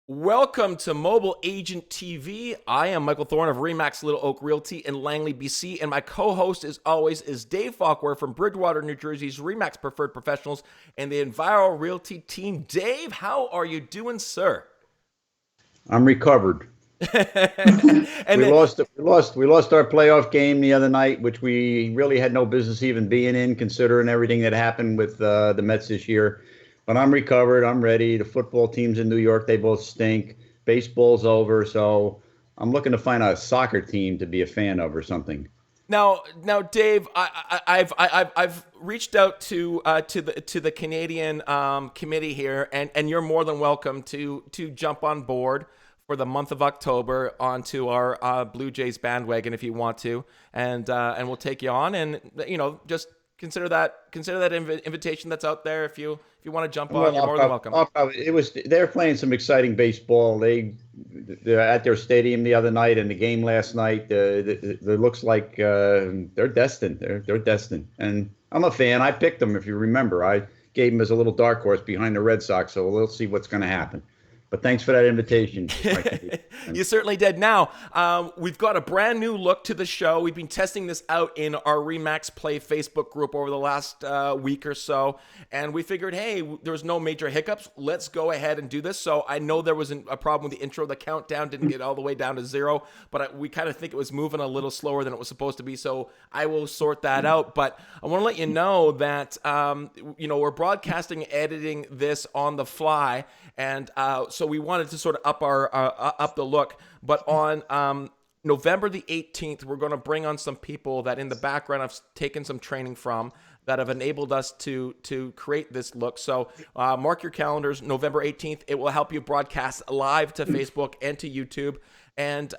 Welcome to Mobile Agent TV. I am Michael Thorne of Remax Little Oak Realty in Langley, BC, and my co-host, as always, is Dave Falkwer from Bridgewater, New Jersey's Remax Preferred Professionals and the Enviro Realty team. Dave, how are you doing, sir? I'm recovered. And We then, lost our playoff game the other night, which we really had no business even being in, considering everything that happened with the Mets this year. But I'm recovered. I'm ready. The football teams in New York, they both stink. Baseball's over, so I'm looking to find a soccer team to be a fan of or something. now, Dave, I've reached out to the Canadian committee here, and you're more than welcome to jump on board for the month of October onto our Blue Jays bandwagon if you want to, and we'll take you on, and just consider that invitation that's out there. If you want to jump on, Well, you're more than welcome. they're playing some exciting baseball. They're at their stadium the other night, and the game last night. It looks like they're destined. They're destined, and I'm a fan. I picked them. If you remember, I gave them as a little dark horse behind the Red Sox. So we'll see what's going to happen. But thanks for that invitation. You certainly did. Now, we've got a brand new look to the show. We've been testing this out in our Remax Play Facebook group over the last week or so, and we figured, hey, there was no major hiccups. Let's go ahead and do this. So I know there was a problem with the intro. The countdown didn't get all the way down to 0, but we kind of think it was moving a little slower than it was supposed to be. So I will sort that out. But I want to let you know that we're broadcasting, editing this on the fly, and so we wanted to sort of up the look. But on November the 18th, we're going to bring on some people that in the background I've taken some training from that have enabled us to create this look. So mark your calendars, November 18th. It will help you broadcast live to Facebook and to YouTube. And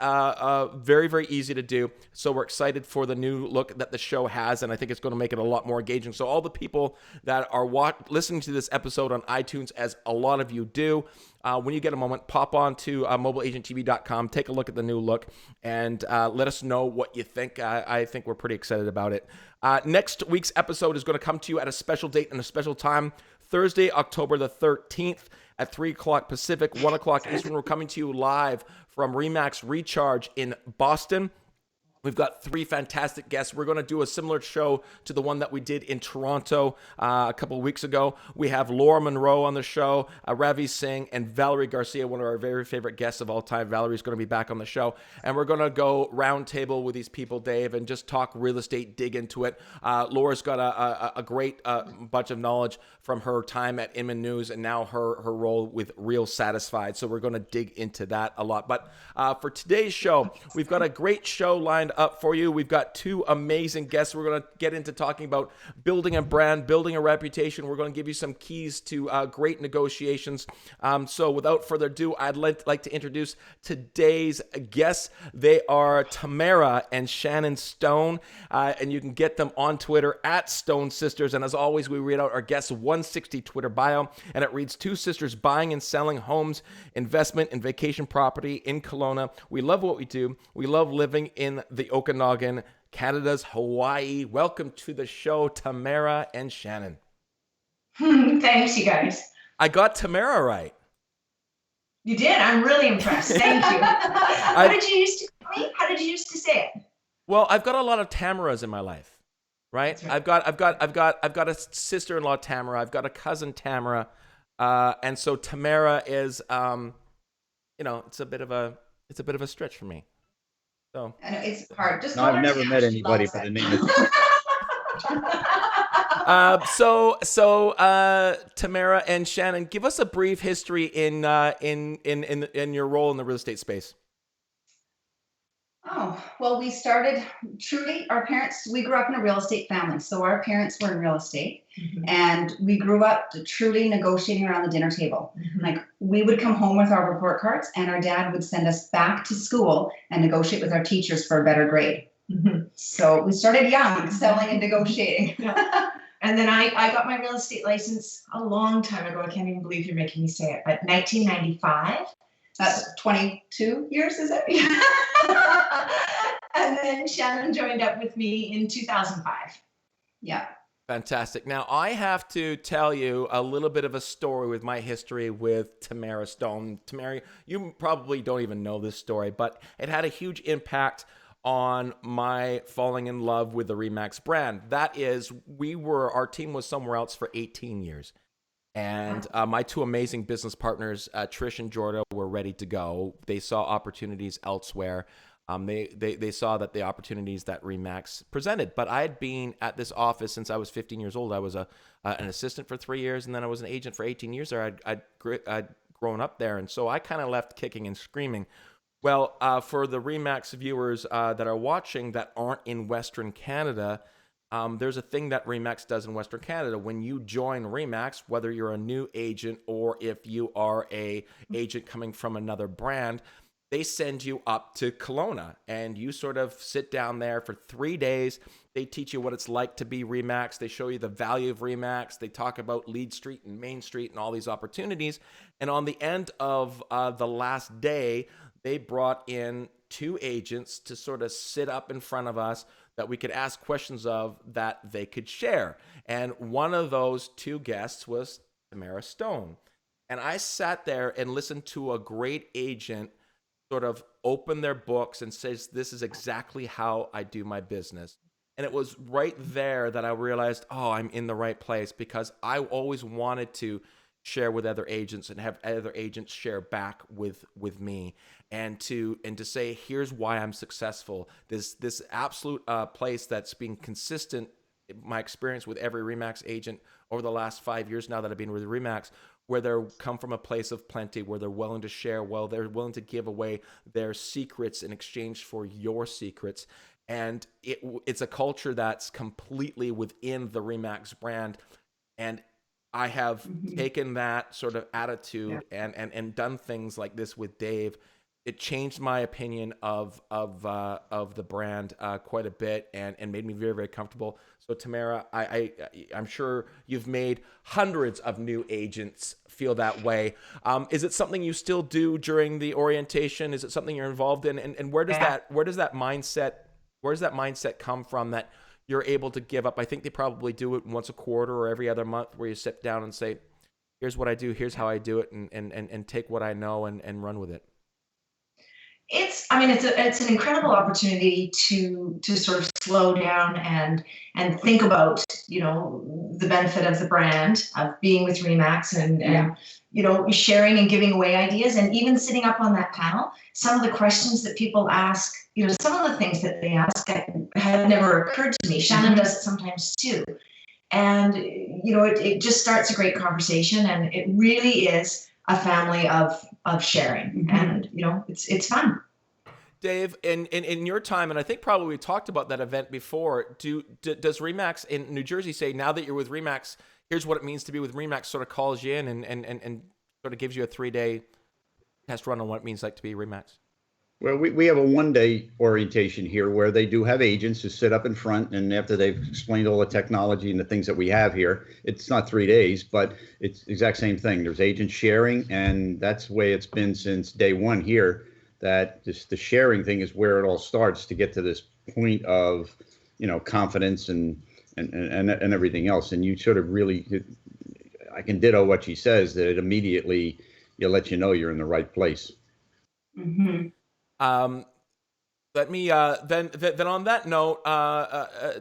very, very easy to do. So we're excited for the new look that the show has, and I think it's going to make it a lot more engaging. So all the people that are listening to this episode on iTunes, as a lot of you do, when you get a moment, pop on to mobileagenttv.com, take a look at the new look, and let us know what you think. I think we're pretty excited about it. Next week's episode is going to come to you at a special date and a special time, Thursday, October the 13th at 3 o'clock Pacific, 1 o'clock Eastern. We're coming to you live from Remax Recharge in Boston. We've got 3 fantastic guests. We're going to do a similar show to the one that we did in Toronto a couple of weeks ago. We have Laura Monroe on the show, Ravi Singh, and Valerie Garcia, one of our very favorite guests of all time. Valerie's going to be back on the show. And we're going to go round table with these people, Dave, and just talk real estate, dig into it. Laura's got a great bunch of knowledge from her time at Inman News and now her role with Real Satisfied. So we're going to dig into that a lot. But for today's show, we've got a great show lined up for you. We've got 2 amazing guests. We're going to get into talking about building a brand, building a reputation. We're going to give you some keys to great negotiations. So without further ado, I'd like to introduce today's guests. They are Tamara and Shannon Stone, and you can get them on Twitter at Stone Sisters. And as always, we read out our guests' 160 Twitter bio, and it reads, 2 sisters buying and selling homes, investment and vacation property in Kelowna. We love what we do. We love living in the Okanagan, Canada's Hawaii. Welcome to the show, Tamara and Shannon. Thanks, you guys. I got Tamara right. You did. I'm really impressed. Thank you. What did you used to call me? How did you used to say it? Well, I've got a lot of Tamaras in my life, right? I've got a sister-in-law Tamara. I've got a cousin Tamara, and so Tamara is, it's a bit of a stretch for me. So I know it's hard. Just No, I've never met anybody by the name of. Tamara and Shannon, give us a brief history in your role in the real estate space. Oh, well, we started truly, our parents, we grew up in a real estate family. So our parents were in real estate, and we grew up truly negotiating around the dinner table. Like, we would come home with our report cards, and our dad would send us back to school and negotiate with our teachers for a better grade. So we started young, selling and negotiating. And then I got my real estate license a long time ago. I can't even believe you're making me say it, but 1995. That's 22 years, is it? And then Shannon joined up with me in 2005. Yeah. Fantastic. Now, I have to tell you a little bit of a story with my history with Tamara Stone. Tamara, you probably don't even know this story, but it had a huge impact on my falling in love with the Remax brand. That is, our team was somewhere else for 18 years. And my two amazing business partners, Trish and Jordan, were ready to go. They saw opportunities elsewhere. They saw that the opportunities that Remax presented. But I had been at this office since I was 15 years old. I was an assistant for 3 years, and then I was an agent for 18 years there. I'd grown up there, and so I kind of left kicking and screaming. Well, for the Remax viewers that are watching that aren't in Western Canada, there's a thing that Remax does in Western Canada. When you join Remax, whether you're a new agent or if you are a agent coming from another brand, they send you up to Kelowna and you sort of sit down there for 3 days. They teach you what it's like to be Remax. They show you the value of Remax. They talk about Lead Street and Main Street and all these opportunities. And on the end of the last day, they brought in 2 agents to sort of sit up in front of us that we could ask questions of that they could share. And one of those 2 guests was Tamara Stone. And I sat there and listened to a great agent sort of open their books and says, this is exactly how I do my business. And it was right there that I realized, oh, I'm in the right place, because I always wanted to share with other agents and have other agents share back with me, and to say, here's why I'm successful. This absolute place that's been consistent, my experience with every Remax agent over the last 5 years now that I've been with Remax, where they come from a place of plenty, where they're willing to share, they're willing to give away their secrets in exchange for your secrets. And it's a culture that's completely within the Remax brand. And I have taken that sort of attitude and done things like this with Dave. It changed my opinion of the brand quite a bit, and made me very, very comfortable. So Tamara, I'm sure you've made hundreds of new agents feel that way. Is it something you still do during the orientation? Is it something you're involved in? And where does that mindset come from that you're able to give up? I think they probably do it once a quarter or every other month, where you sit down and say, here's what I do, here's how I do it, and take what I know and run with it. It's an incredible opportunity to sort of slow down and think about, the benefit of the brand, of being with Remax, and sharing and giving away ideas, and even sitting up on that panel. Some of the questions that people ask, some of the things that they ask had never occurred to me. Shannon does it sometimes too. And, it just starts a great conversation, and it really is a family of sharing, and, it's fun. Dave, in your time, and I think probably we talked about that event before, does Remax in New Jersey say, now that you're with Remax, here's what it means to be with Remax, sort of calls you in and sort of gives you a 3-day test run on what it means like to be Remax? Well, we have a 1-day orientation here where they do have agents who sit up in front, and after they've explained all the technology and the things that we have here, it's not 3 days, but it's the exact same thing. There's agents sharing, and that's the way it's been since day one here, that just the sharing thing is where it all starts to get to this point of, confidence and everything else. And you sort of really, I can ditto what she says, that it immediately, let you know you're in the right place. Let me then on that note,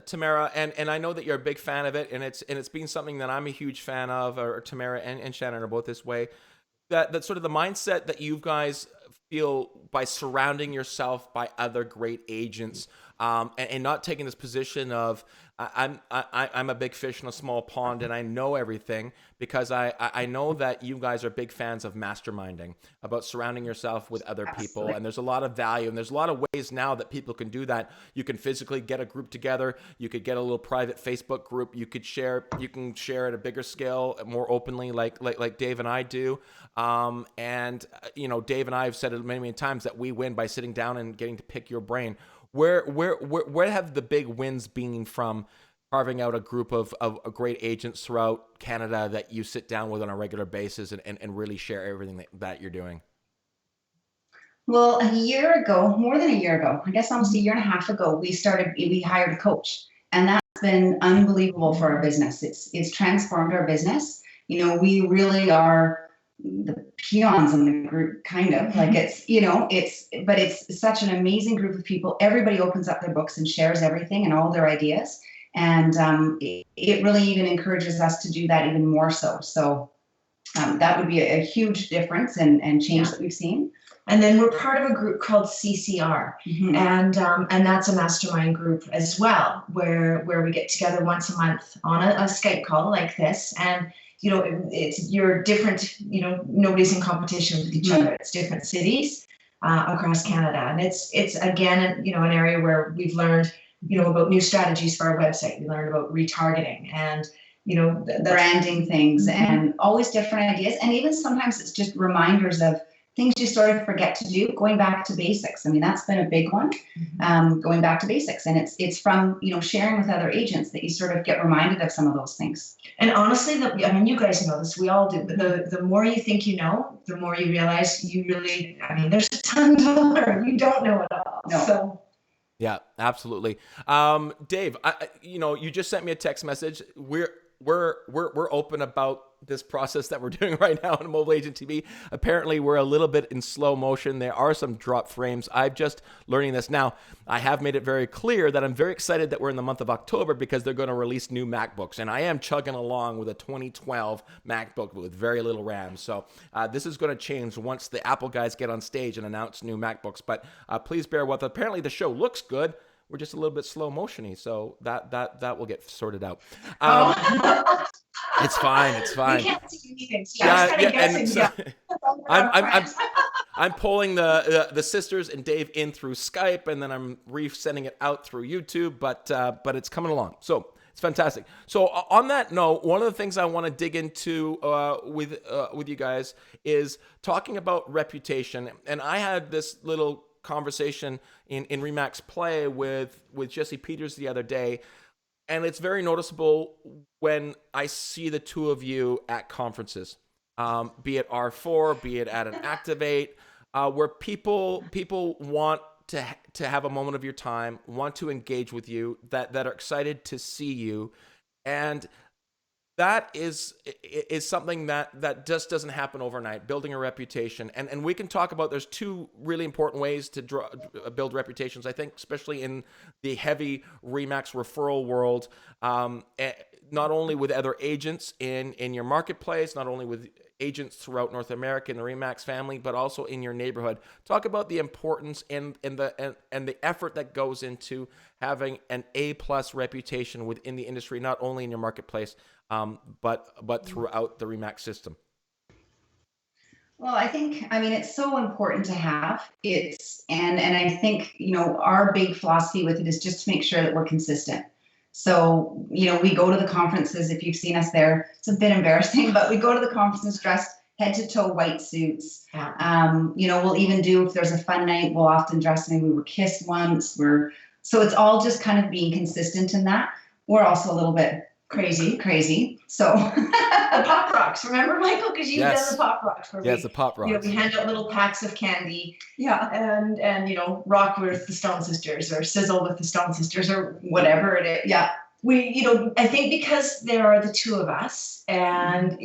Tamara, and I know that you're a big fan of it, and it's been something that I'm a huge fan of, or Tamara and Shannon are both this way. That sort of the mindset that you guys feel by surrounding yourself by other great agents, and not taking this position of I'm a big fish in a small pond and I know everything, because I know that you guys are big fans of masterminding, about surrounding yourself with other people. And there's a lot of value, and there's a lot of ways now that people can do that. You can physically get a group together. You could get a little private Facebook group. You can share at a bigger scale, more openly, like Dave and I do. And Dave and I have said it many, many times that we win by sitting down and getting to pick your brain. Where have the big wins been from carving out a group of great agents throughout Canada that you sit down with on a regular basis and really share everything that you're doing? Well, more than a year ago, I guess almost a year and a half ago, we hired a coach, and that been unbelievable for our business. It's transformed our business. We really are the peons in the group, kind of like but it's such an amazing group of people. Everybody opens up their books and shares everything and all their ideas. And it really even encourages us to do that even more so. So that would be a huge difference and change that we've seen. And then we're part of a group called CCR, and that's a mastermind group as well, where we get together once a month on a Skype call like this, and you're different. Nobody's in competition with each other. It's different cities across Canada, and it's again an area where we've learned about new strategies for our website. We learned about retargeting and branding things and always different ideas, and even sometimes it's just reminders of things you sort of forget to do, going back to basics. I mean, that's been a big one, going back to basics. And it's from, sharing with other agents that you sort of get reminded of some of those things. And honestly, you guys know this, we all do, but the more you think you know, the more you realize there's a ton to learn. You don't know it all. No. So. Yeah, absolutely. Dave, you just sent me a text message. We're open about this process that we're doing right now on Mobile Agent TV. Apparently, we're a little bit in slow motion. There are some drop frames. I'm just learning this now. I have made it very clear that I'm very excited that we're in the month of October because they're going to release new MacBooks, and I am chugging along with a 2012 MacBook with very little RAM. So this is going to change once the Apple guys get on stage and announce new MacBooks. But please bear with us. Apparently, the show looks good. We're just a little bit slow motiony, so that will get sorted out. It's fine. It's fine. You can't see anything. So yeah. I'm pulling the sisters and Dave in through Skype, and then I'm resending it out through YouTube. But it's coming along, so it's fantastic. So on that note, one of the things I want to dig into with you guys is talking about reputation. And I had this little conversation in Remax Play with Jesse Peters the other day, and it's very noticeable when I see the two of you at conferences, be it R4, be it at an Activate, where people want to have a moment of your time, want to engage with you, that are excited to see you, and that is something that just doesn't happen overnight, building a reputation. And we can talk about, there's two really important ways to build reputations, I think, especially in the heavy Remax referral world, not only with other agents in your marketplace, not only with agents throughout North America in the Remax family, but also in your neighborhood. Talk about the importance and the effort that goes into having an A+ reputation within the industry, not only in your marketplace, but throughout the Remax system. Well, it's so important to have. And I think, our big philosophy with it is just to make sure that we're consistent. So, we go to the conferences. If you've seen us there, it's a bit embarrassing, but we go to the conferences dressed head to toe white suits. Yeah. We'll even do, if there's a fun night, we'll often dress, maybe we were kissed once. So it's all just kind of being consistent in that. We're also a little bit crazy. So the Pop Rocks, remember, Michael? Because you've done the Pop Rocks. Yes, the Pop Rocks. We hand out little packs of candy. Yeah. And rock with the Stone Sisters or sizzle with the Stone Sisters or whatever it is. Yeah. We, I think because there are the two of us and,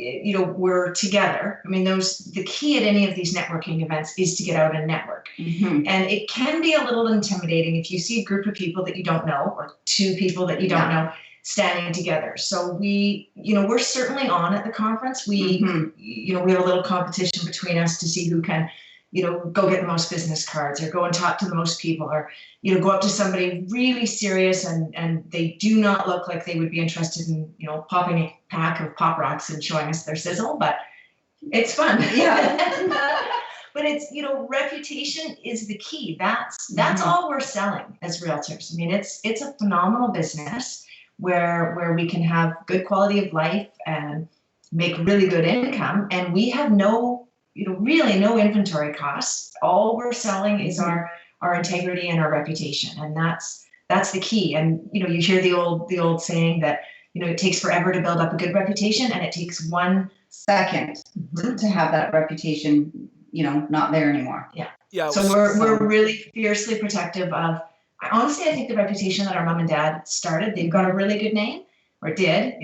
we're together. I mean, the key at any of these networking events is to get out and network. Mm-hmm. And it can be a little intimidating if you see a group of people that you don't know or two people that you don't know standing together. So we're certainly on at the conference. We have a little competition between us to see who can, go get the most business cards or go and talk to the most people or, go up to somebody really serious and they do not look like they would be interested in, popping a pack of Pop Rocks and showing us their sizzle, but it's fun. Yeah. But it's, reputation is the key. That's all we're selling as realtors. I mean, it's a phenomenal business where we can have good quality of life and make really good income. And we have really no inventory costs. All we're selling is our integrity and our reputation. And that's the key. And, you hear the old saying that, it takes forever to build up a good reputation and it takes 1 second to have that reputation, not there anymore. Yeah. Yeah. So we're really fiercely protective of honestly, I think the reputation that our mom and dad started, they've got a really good name, or did.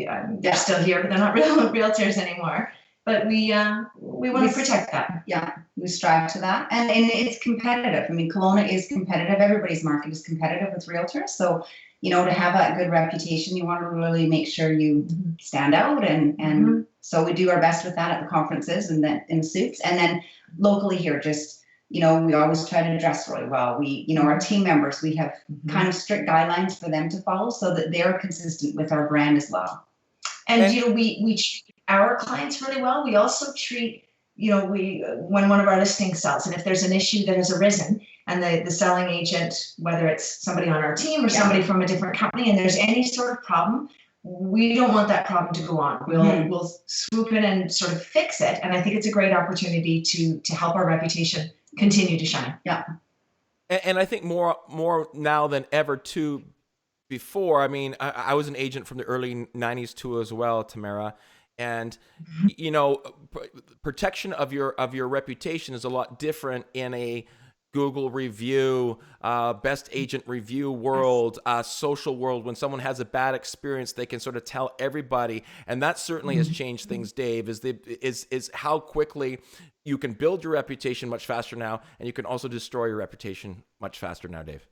They're still here, but they're not real realtors anymore. But we want to protect that. Yeah, we strive to that. And it's competitive. I mean, Kelowna is competitive. Everybody's market is competitive with realtors. So, to have that good reputation, you want to really make sure you stand out. And so we do our best with that at the conferences and then in the suits. And then locally here, just, we always try to dress really well. We, our team members, we have kind of strict guidelines for them to follow so that they're consistent with our brand as well. And, we treat our clients really well. We also treat, when one of our listings sells, and if there's an issue that has arisen and the selling agent, whether it's somebody on our team or somebody from a different company, and there's any sort of problem, we don't want that problem to go on. We'll swoop in and sort of fix it. And I think it's a great opportunity to help our reputation continue to shine. Yeah. And I think more now than ever too. Before, I mean, I was an agent from the early 90s too as well, Tamara. And, protection of your reputation is a lot different in a Google review, best agent review world, social world. When someone has a bad experience, they can sort of tell everybody. And that certainly has changed things, Dave, is how quickly you can build your reputation much faster now. And you can also destroy your reputation much faster now, Dave.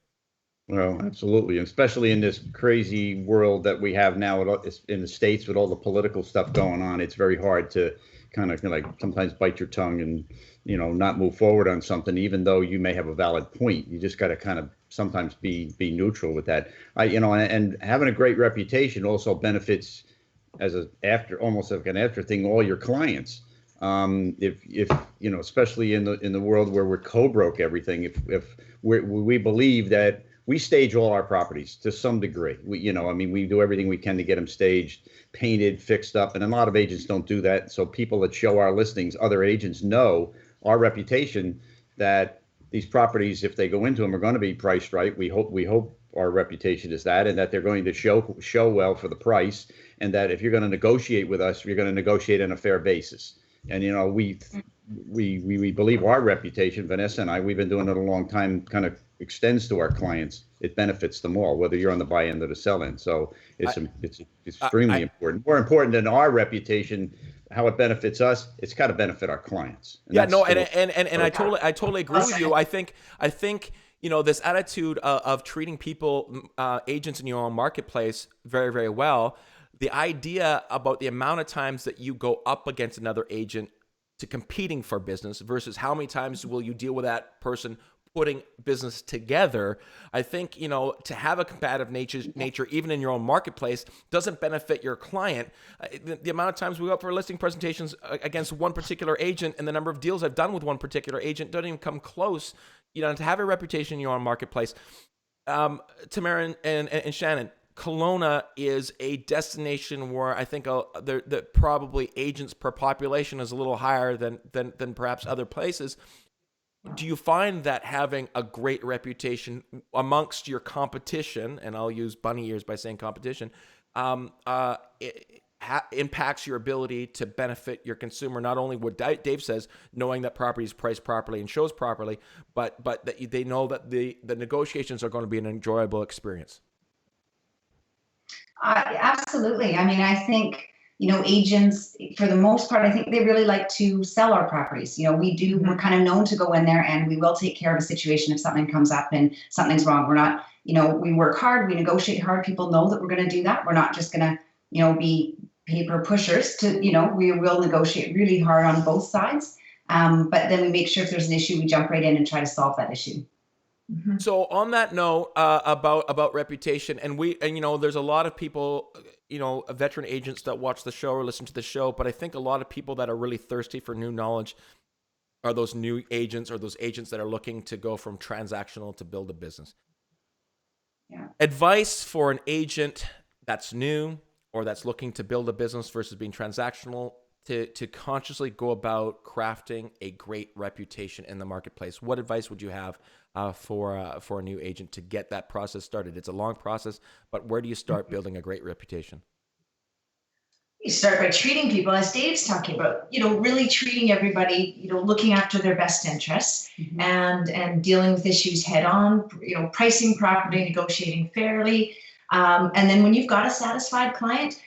Well, absolutely, especially in this crazy world that we have now in the States with all the political stuff going on. It's very hard to kind of like sometimes bite your tongue and, not move forward on something, even though you may have a valid point. You just got to kind of sometimes be neutral with that. And having a great reputation also benefits as almost like an after thing, all your clients. If especially in the world where we're co-broke everything, if we believe that we stage all our properties to some degree. We do everything we can to get them staged, painted, fixed up, and a lot of agents don't do that. So people that show our listings, other agents know our reputation that these properties, if they go into them, are going to be priced right. We hope our reputation is that, and that they're going to show well for the price, and that if you're going to negotiate with us, you're going to negotiate on a fair basis. And we believe our reputation, Vanessa and I, we've been doing it a long time, kind of extends to our clients. It benefits them all, whether you're on the buy end or the sell end. So it's extremely important. More important than our reputation, how it benefits us, it's got to benefit our clients. And I totally agree with you. I think this attitude of treating people, agents in your own marketplace very, very well. The idea about the amount of times that you go up against another agent to competing for business versus how many times will you deal with that person putting business together. I think, to have a competitive nature, even in your own marketplace, doesn't benefit your client. The amount of times we go up for listing presentations against one particular agent and the number of deals I've done with one particular agent don't even come close, to have a reputation in your own marketplace. Tamara and Shannon, Kelowna is a destination where I think that probably agents per population is a little higher than perhaps other places. Do you find that having a great reputation amongst your competition, and I'll use bunny ears by saying competition, impacts your ability to benefit your consumer? Not only what Dave says, knowing that property is priced properly and shows properly, but that they know that the negotiations are going to be an enjoyable experience. Absolutely. I mean, I think, agents, for the most part, I think they really like to sell our properties. We're kind of known to go in there and we will take care of a situation if something comes up and something's wrong. We're not, we work hard, we negotiate hard. People know that we're going to do that. We're not just going to, be paper pushers we will negotiate really hard on both sides. But then we make sure if there's an issue, we jump right in and try to solve that issue. Mm-hmm. So on that note, about reputation, and there's a lot of people, veteran agents that watch the show or listen to the show, but I think a lot of people that are really thirsty for new knowledge are those new agents or those agents that are looking to go from transactional to build a business. Yeah. Advice for an agent that's new or that's looking to build a business versus being transactional to consciously go about crafting a great reputation in the marketplace. What advice would you have for a new agent to get that process started? It's a long process, but where do you start building a great reputation? You start by treating people, as Dave's talking about, really treating everybody, looking after their best interests, and dealing with issues head on, pricing properly, negotiating fairly. And then when you've got a satisfied client,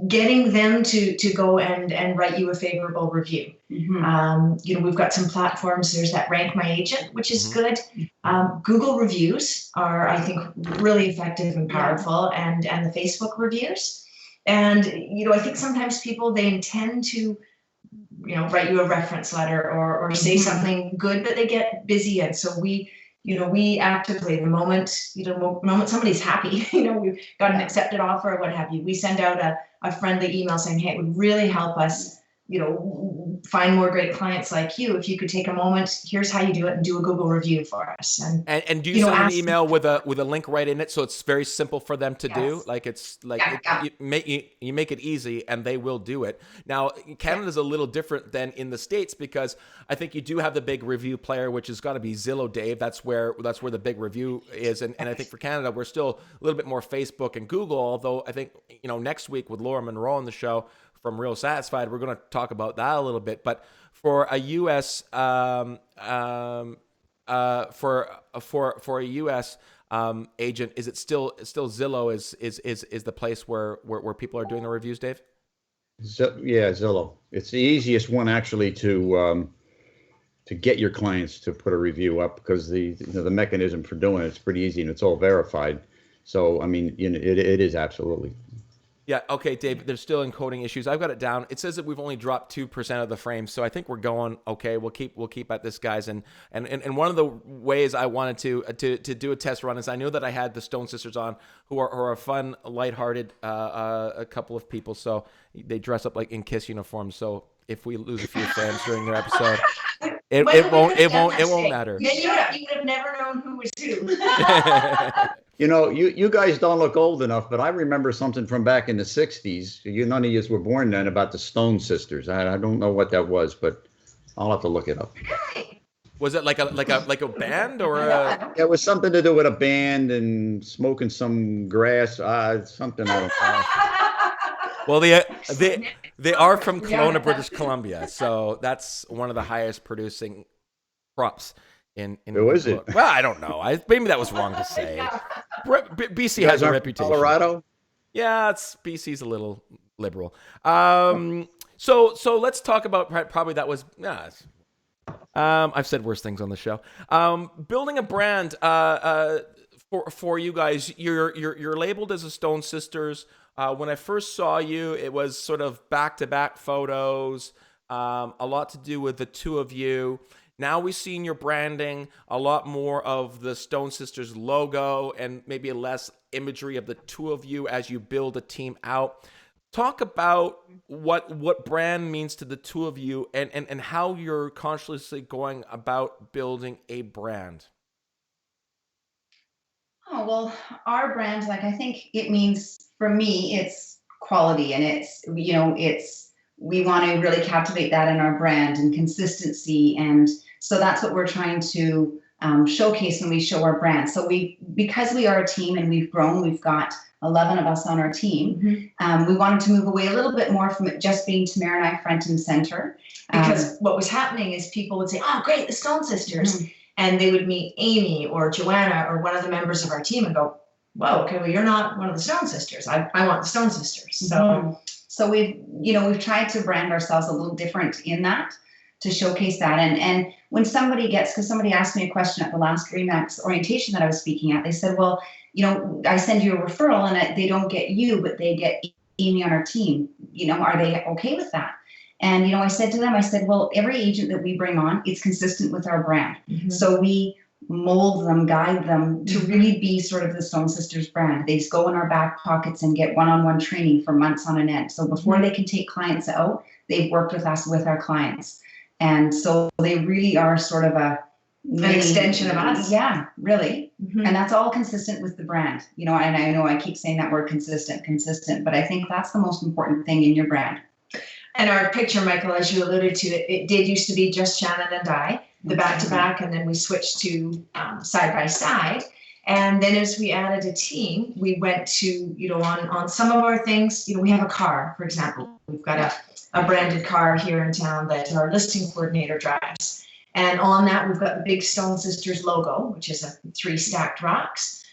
getting them to go and write you a favorable review. We've got some platforms. There's that Rank My Agent, which is good. Google reviews are, I think, really effective and powerful, and the Facebook reviews. And, I think sometimes people, they intend to, write you a reference letter or say something good, but they get busy. And so we actively, the moment somebody's happy, we've got an accepted offer or what have you, we send out a friendly email saying, hey, it would really help us, find more great clients like you. If you could take a moment, here's how you do it, and do a Google review for us. And do you send an email with a link right in it, so it's very simple for them to do? Like it's like you make it easy, and they will do it. Now, Canada's a little different than in the States, because I think you do have the big review player, which has got to be Zillow, Dave. That's where the big review is, and I think for Canada we're still a little bit more Facebook and Google. Although I think next week with Laura Monroe on the show from Real Satisfied, we're going to talk about that a little bit. But for a U.S. for a U.S. Agent, is it still Zillow is the place where people are doing the reviews, Dave? Yeah, Zillow. It's the easiest one actually to get your clients to put a review up, because the mechanism for doing it's pretty easy, and it's all verified. So I mean, it is absolutely. Yeah. Okay, Dave, there's still encoding issues. I've got it down. It says that we've only dropped 2% of the frames, so I think we're going okay. We'll keep at this, guys. And one of the ways I wanted to do a test run is I knew that I had the Stone Sisters on, who are a fun, lighthearted a couple of people. So they dress up like in Kiss uniforms. So if we lose a few fans during their episode, it won't matter. Then you would have never known who was who. You guys don't look old enough, but I remember something from back in the 60s. None of you were born then, about the Stone Sisters. I don't know what that was, but I'll have to look it up. Was it like a band or a? It was something to do with a band and smoking some grass. Something I don't know. Well, they are from Kelowna, British Columbia, so that's one of the highest producing crops in Who is it? Well, I don't know. Maybe that was wrong to say. BC has a reputation. Colorado? Yeah, BC's a little liberal. So let's talk about probably that was. I've said worse things on the show. Building a brand for you guys. You're labeled as a Stone Sisters. When I first saw you, it was sort of back-to-back photos. A lot to do with the two of you. Now we've seen your branding, a lot more of the Stone Sisters logo, and maybe less imagery of the two of you as you build a team out. Talk about what brand means to the two of you, and how you're consciously going about building a brand. Oh, well, our brand, I think it means, for me, it's quality, and it's we want to really captivate that in our brand, and consistency. And so that's what we're trying to showcase when we show our brand. So because we are a team and we've grown, we've got 11 of us on our team. We wanted to move away a little bit more from it just being Tamara and I front and center. Because what was happening is people would say, oh, great, the Stone Sisters. And they would meet Amy or Joanna or one of the members of our team and go, whoa, okay, well, you're not one of the Stone Sisters. I want the Stone Sisters. So we've tried to brand ourselves a little different in that, to showcase that. And when because somebody asked me a question at the last RE/MAX orientation that I was speaking at, they said, well, I send you a referral and they don't get you, but they get Amy on our team. Are they okay with that? And, I said to them, well, every agent that we bring on, it's consistent with our brand. So we mold them, guide them to really be sort of the Stone Sisters brand. They just go in our back pockets and get one-on-one training for months on end. So before they can take clients out, they've worked with us with our clients. And so they really are sort of an extension of us. Yeah, really. And that's all consistent with the brand. And I know I keep saying that word consistent, but I think that's the most important thing in your brand. And our picture, Michael, as you alluded to, it did used to be just Shannon and I, the back-to-back, and then we switched to side-by-side. And then as we added a team, we went to, on some of our things, we have a car, for example. We've got a branded car here in town that our listing coordinator drives. And on that, we've got the big Stone Sisters logo, which is 3 stacked rocks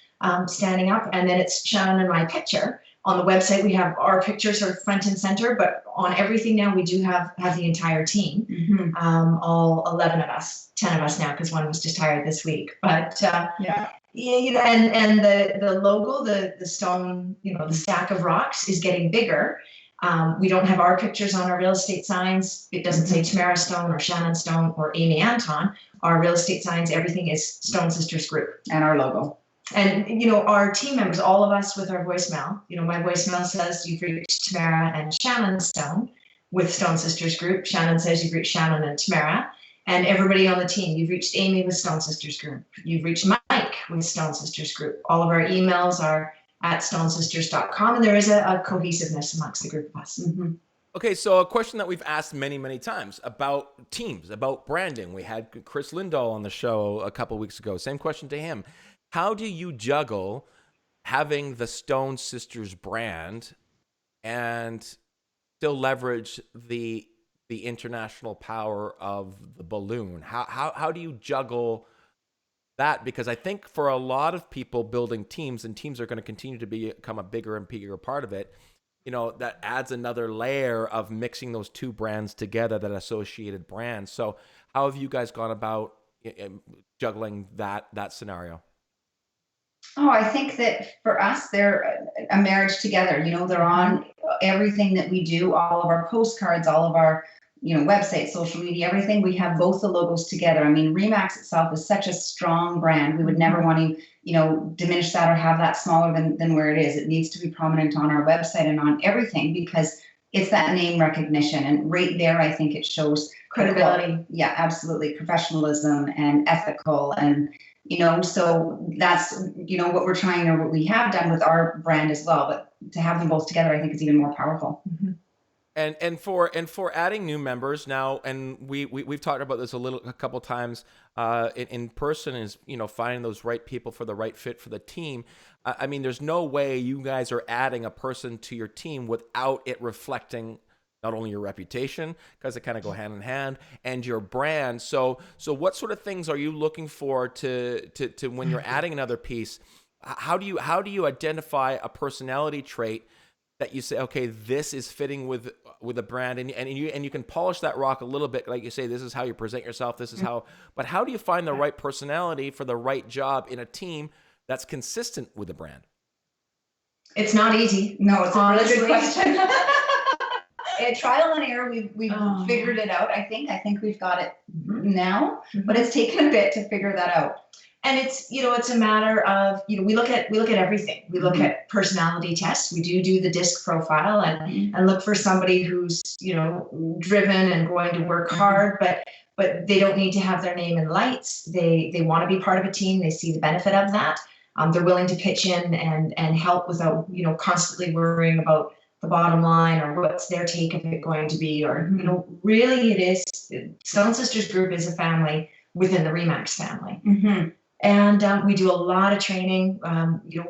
standing up. And then it's Shannon and my picture. On the website, we have our picture sort of front and center, but on everything now, we do have the entire team, all 11 of us, 10 of us now, because one was just hired this week. But and the logo, the stone, the stack of rocks is getting bigger. We don't have our pictures on our real estate signs. It doesn't say Tamara Stone or Shannon Stone or Amy Anton. Our real estate signs, everything is Stone Sisters Group. And our logo. And, our team members, all of us with our voicemail, my voicemail says you've reached Tamara and Shannon Stone with Stone Sisters Group. Shannon says you've reached Shannon and Tamara. And everybody on the team, you've reached Amy with Stone Sisters Group. You've reached Mike with Stone Sisters Group. All of our emails are at stonesisters.com. And there is a cohesiveness amongst the group of us. Okay, so a question that we've asked many, many times about teams, about branding. We had Chris Lindahl on the show a couple weeks ago. Same question to him. How do you juggle having the Stone Sisters brand and still leverage the international power of the balloon? How do you juggle that? Because I think for a lot of people building teams, and teams are going to continue to become a bigger and bigger part of it, that adds another layer of mixing those two brands together, that associated brand. So how have you guys gone about juggling that scenario? Oh, I think that for us, they're a marriage together. They're on everything that we do, all of our postcards, all of our, website, social media, everything. We have both the logos together. I mean, RE/MAX itself is such a strong brand. We would never want to, diminish that or have that smaller than where it is. It needs to be prominent on our website and on everything, because it's that name recognition. And right there, I think it shows Credibility. Yeah, absolutely. Professionalism and ethical, and so that's, what we're trying, or what we have done with our brand as well. But to have them both together, I think is even more powerful. And for adding new members now, and we've talked about this a couple times in person, is finding those right people for the right fit for the team. I mean, there's no way you guys are adding a person to your team without it reflecting not only your reputation, because they kind of go hand in hand, and your brand. So what sort of things are you looking for to when you're adding another piece? How do you identify a personality trait that you say, okay, this is fitting with a brand, and you can polish that rock a little bit, like you say, this is how you present yourself, this is how. But how do you find the right personality for the right job in a team that's consistent with the brand? It's not easy. No, it's a really good Honestly. question. Trial and error, we've figured it out. I think we've got it now, but it's taken a bit to figure that out. And it's, it's a matter of, we look at everything. We look at personality tests. We do the DISC profile and look for somebody who's, driven and going to work hard, but they don't need to have their name in lights. They want to be part of a team. They see the benefit of that. They're willing to pitch in and help without, constantly worrying about the bottom line or what's their take of it going to be, or, really it is, Stone Sisters Group is a family within the RE/MAX family. And we do a lot of training.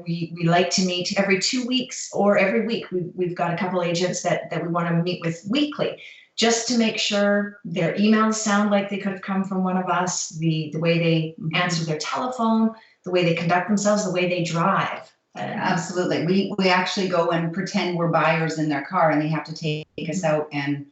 We like to meet every 2 weeks or every week. We've got a couple agents that we want to meet with weekly, just to make sure their emails sound like they could have come from one of us, the way they answer their telephone, the way they conduct themselves, the way they drive. Absolutely. We actually go and pretend we're buyers in their car, and they have to take us out and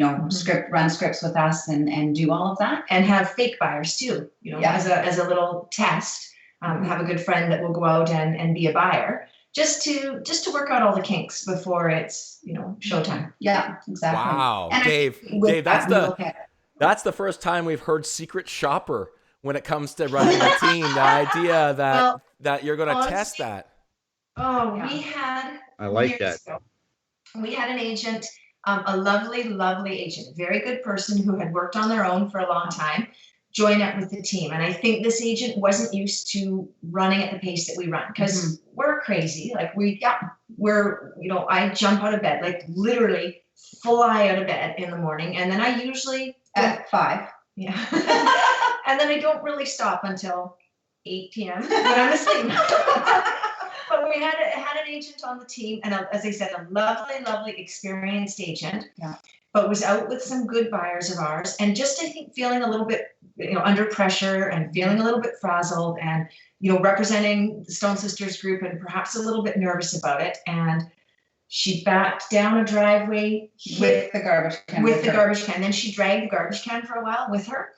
run scripts with us and do all of that. And have fake buyers too, as a little test. Have a good friend that will go out and be a buyer, just to work out all the kinks before it's showtime. Yeah, exactly. Wow, And Dave, that's the first time we've heard secret shopper when it comes to running a team. The idea that you're going to test that. Oh, we had. I like that. Ago, we had an agent. A lovely, lovely agent, very good person who had worked on their own for a long time, join up with the team. And I think this agent wasn't used to running at the pace that we run, because we're crazy. Like I jump out of bed, like literally fly out of bed in the morning. And then I usually at 5. Yeah. And then I don't really stop until 8 p.m. when I'm asleep. But we had an agent on the team, and as I said, a lovely, experienced agent. Yeah. But was out with some good buyers of ours, and just I think feeling a little bit, under pressure and feeling a little bit frazzled, and representing the Stone Sisters group, and perhaps a little bit nervous about it. And she backed down a driveway With the garbage can. garbage can. Then she dragged the garbage can for a while with her.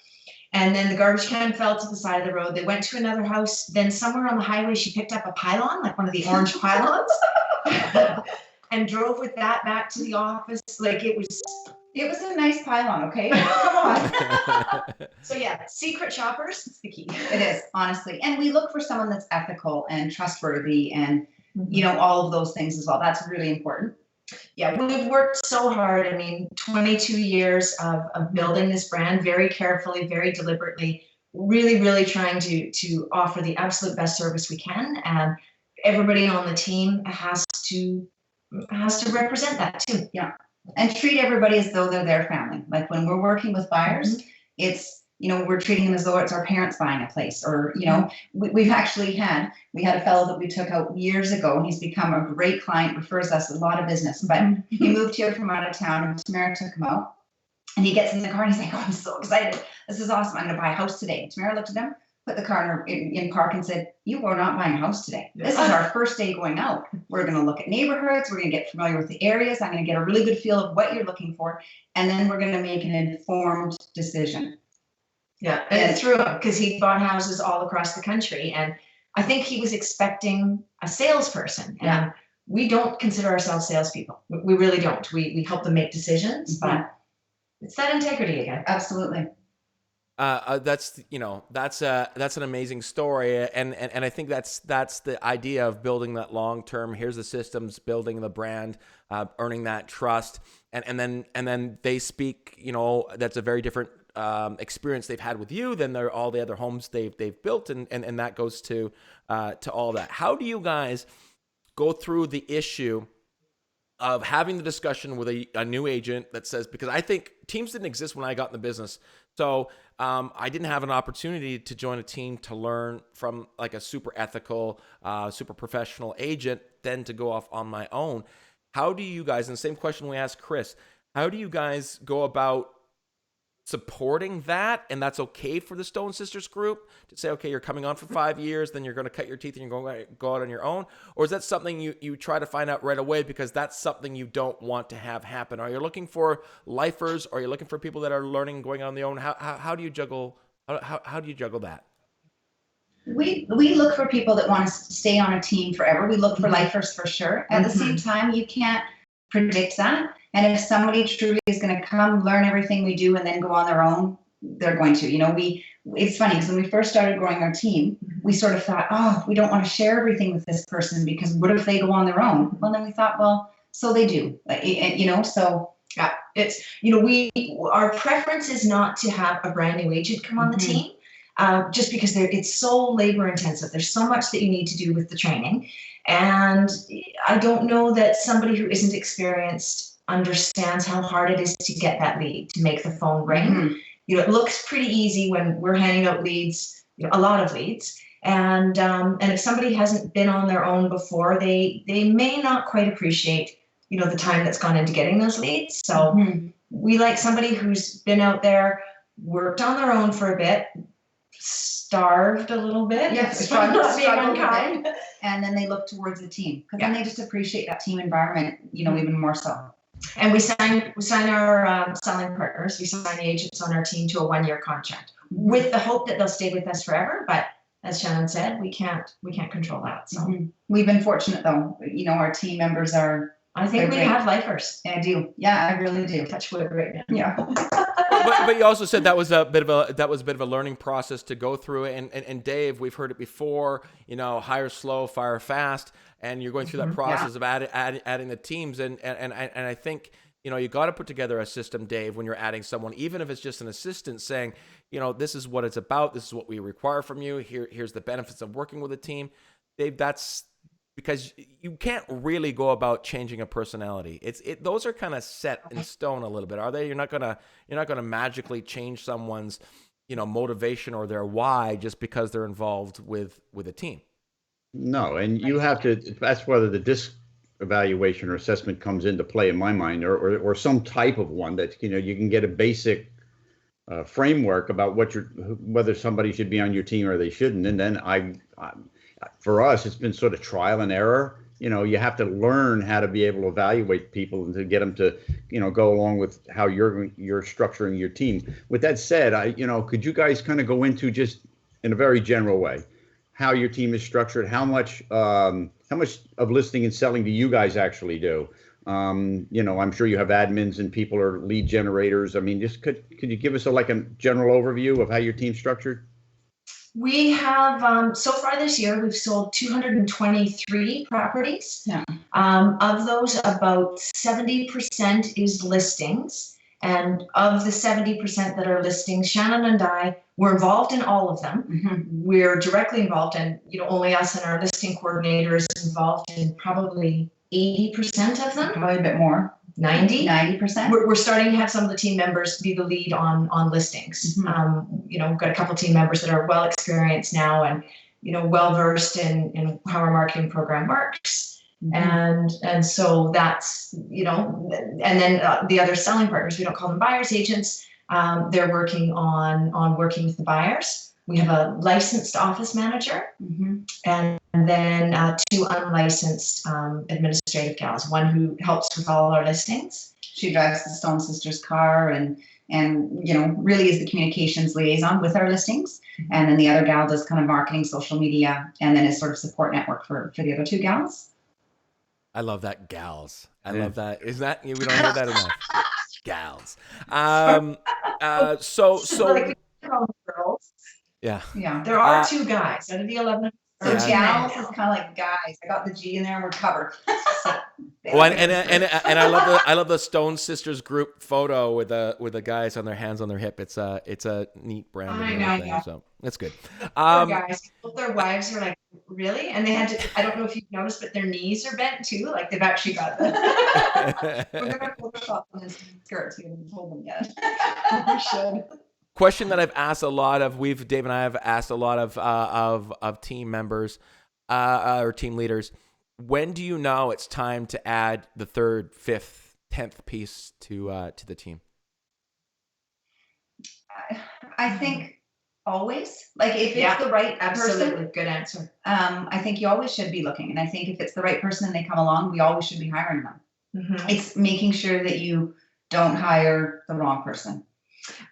And then the garbage can fell to the side of the road. They went to another house. Then somewhere on the highway, she picked up a pylon, like one of the orange pylons, and drove with that back to the office. Like it was a nice pylon, okay? Come on. So yeah, secret shoppers, it's the key. It is, honestly. And we look for someone that's ethical and trustworthy and, all of those things as well. That's really important. Yeah, we've worked so hard. 22 years of building this brand very carefully, very deliberately, really trying to offer the absolute best service we can. And everybody on the team has to represent that too. Yeah. And treat everybody as though they're their family. Like when we're working with buyers, it's, we're treating them as though it's our parents buying a place, or, we had a fellow that we took out years ago, and he's become a great client, refers us a lot of business, but he moved here from out of town, and Tamara took him out, and he gets in the car and he's like, oh, I'm so excited. This is awesome. I'm going to buy a house today. Tamara looked at him, put the car in park and said, you are not buying a house today. This is our first day going out. We're going to look at neighborhoods. We're going to get familiar with the areas. I'm going to get a really good feel of what you're looking for. And then we're going to make an informed decision. Yeah, and through because he bought houses all across the country, and I think he was expecting a salesperson. And we don't consider ourselves salespeople. We really don't. We help them make decisions, but it's that integrity again. Absolutely. That's an amazing story, and I think that's the idea of building that long term. Here's the systems, building the brand, earning that trust, and then they speak. That's a very different experience they've had with you than all the other homes they've built, and that goes to all that. How do you guys go through the issue of having the discussion with a new agent that says, because I think teams didn't exist when I got in the business, so I didn't have an opportunity to join a team to learn from like a super ethical, super professional agent, then to go off on my own. How do you guys, and the same question we asked Chris, how do you guys go about supporting that, and that's okay for the Stone Sisters group to say, okay, you're coming on for 5 years, then you're going to cut your teeth and you're going to go out on your own? Or is that something you try to find out right away because that's something you don't want to have happen? Are you looking for lifers, or are you looking for people that are learning, going on their own? How do you juggle that? We look for people that want to stay on a team forever. We look for lifers for sure. At the same time, you can't predict that. And if somebody truly is going to come learn everything we do and then go on their own, they're going to. It's funny because when we first started growing our team, we sort of thought, oh, we don't want to share everything with this person because what if they go on their own? Well, then we thought, well, so they do. So yeah, it's our preference is not to have a brand new agent come on the team, just because it's so labor intensive. There's so much that you need to do with the training, and I don't know that somebody who isn't experienced understands how hard it is to get that lead, to make the phone ring. It looks pretty easy when we're handing out leads, a lot of leads. And if somebody hasn't been on their own before, they may not quite appreciate, the time that's gone into getting those leads. So we like somebody who's been out there, worked on their own for a bit, starved a little bit. Yes, struggled a bit, and then they look towards the team because then they just appreciate that team environment, even more so. And we sign our selling partners. We sign the agents on our team to a 1-year contract with the hope that they'll stay with us forever. But as Shannon said, we can't control that. So we've been fortunate though. Our team members are. I think we have lifers. I do. Yeah, I really do. Touch wood right now. Yeah. but you also said that was a bit of a learning process to go through. And Dave, we've heard it before. Hire slow, fire fast. And you're going through that process of adding the teams, and I think you got to put together a system, Dave, when you're adding someone, even if it's just an assistant, saying this is what it's about, this is what we require from you. Here's the benefits of working with a team, Dave. That's because you can't really go about changing a personality. Those are kind of set in stone a little bit, are they? You're not gonna magically change someone's motivation or their why just because they're involved with a team. No, and you have to. That's whether the disc evaluation or assessment comes into play in my mind, or some type of one that you can get a basic framework about whether somebody should be on your team or they shouldn't, and then for us, it's been sort of trial and error. You have to learn how to be able to evaluate people and to get them to, go along with how you're structuring your team. With that said, could you guys kind of go into just in a very general way how your team is structured, how much of listing and selling do you guys actually do? I'm sure you have admins and people are lead generators. I mean, just could you give us a general overview of how your team's structured? We have, so far this year, we've sold 223 properties. Yeah. Of those, about 70% is listings. And of the 70% that are listings, Shannon and I were involved in all of them. Mm-hmm. We're directly involved, and only us and our listing coordinator is involved in probably 80% of them. Probably a bit more. 90%. We're starting to have some of the team members be the lead on listings. Mm-hmm. We've got a couple team members that are well experienced now and well versed in how our marketing program works. Mm-hmm. And so that's and then the other selling partners, we don't call them buyers agents. They're working on working with the buyers. We have a licensed office manager, mm-hmm. and then 2 unlicensed administrative gals. One who helps with all our listings. She drives the Stone Sisters car and really is the communications liaison with our listings. Mm-hmm. And then the other gal does kind of marketing, social media, and then is sort of support network for the other 2 gals. I love that, gals. I love that. Is that we don't hear that enough? Gals. So like we call them girls. Yeah. There are 2 guys out of the 11. So gals is kind of like guys. I got the G in there and we're covered. Well, and I love the Stone Sisters group photo with the guys on their hands on their hip. It's a neat branding thing. Yeah. So that's good. Guys, their wives are like, really? And they had to. I don't know if you've noticed, but their knees are bent too. Like they've actually got the. We're gonna Photoshop on his skirts. We haven't told them yet. We should. Question that I've asked a lot of, Dave and I have asked a lot of team members or team leaders. When do you know it's time to add the 3rd, 5th, 10th piece to the team? I think always. Like if it's the right person. Good answer. I think you always should be looking, and I think if it's the right person and they come along, we always should be hiring them. Mm-hmm. It's making sure that you don't hire the wrong person.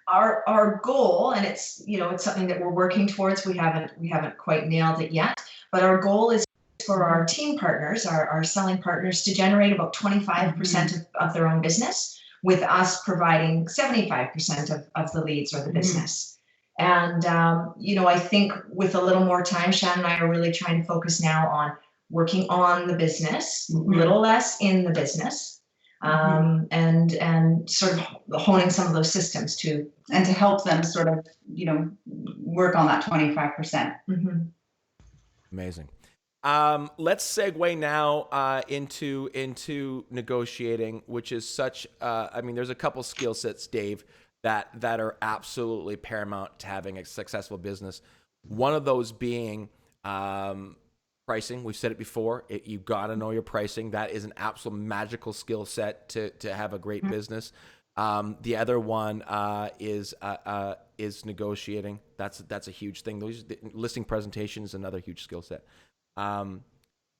Our goal, and it's it's something that we're working towards. We haven't quite nailed it yet, but our goal is for our team partners, our selling partners, to generate about 25% of their own business, with us providing 75% of the leads or the business. And I think with a little more time, Shannon and I are really trying to focus now on working on the business, a little less in the business. And sort of honing some of those systems too, and to help them sort of work on that 25%. Mm-hmm. Amazing. Let's segue now into negotiating, which is such. There's a couple skill sets, Dave, that are absolutely paramount to having a successful business. One of those being pricing. We've said it before. You got to know your pricing. That is an absolute magical skill set to have a great business. The other one is negotiating. That's a huge thing. Those listing presentations is another huge skill set.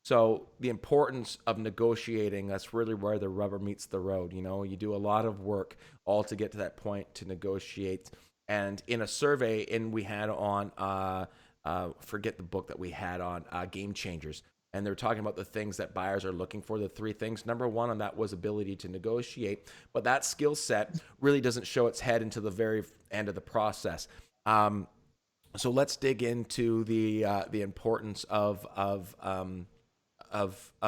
So the importance of negotiating, that's really where the rubber meets the road. You do a lot of work all to get to that point to negotiate. And in a survey, we had on forget the book that we had on Game Changers, and they're talking about the things that buyers are looking for, the 3 things. Number 1 on that was ability to negotiate, but that skill set really doesn't show its head until the very end of the process. So let's dig into the importance of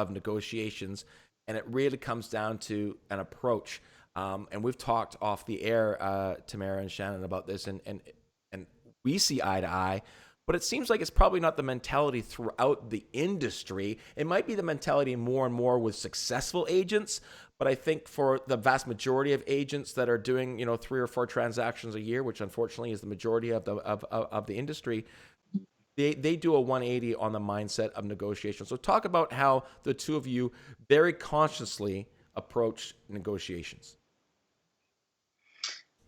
negotiations, and it really comes down to an approach. And we've talked off the air, Tamara and Shannon, about this, and we see eye to eye. but it seems like it's probably not the mentality throughout the industry. It might be the mentality more and more with successful agents, but I think for the vast majority of agents that are doing, 3 or 4 transactions a year, which unfortunately is the majority of the industry, they do a 180 on the mindset of negotiation. So talk about how the two of you very consciously approach negotiations.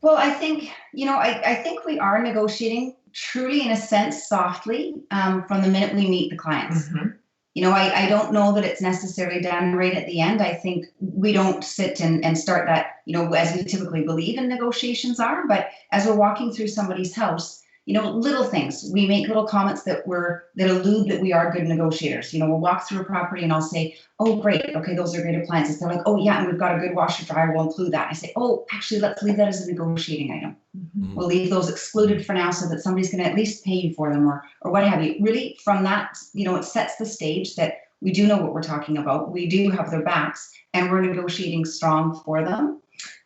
Well, I think, I think we are negotiating truly, in a sense, softly from the minute we meet the clients. I don't know that it's necessarily done right at the end. I think we don't sit and start that, as we typically believe in negotiations are. But as we're walking through somebody's house, little things, we make little comments that allude that we are good negotiators. We'll walk through a property and I'll say, oh, great. Okay, those are great appliances. They're like, oh, yeah, and we've got a good washer dryer. We'll include that. I say, oh, actually, let's leave that as a negotiating item. We'll leave those excluded for now so that somebody's going to at least pay you for them or what have you. Really, from that, it sets the stage that we do know what we're talking about. We do have their backs and we're negotiating strong for them.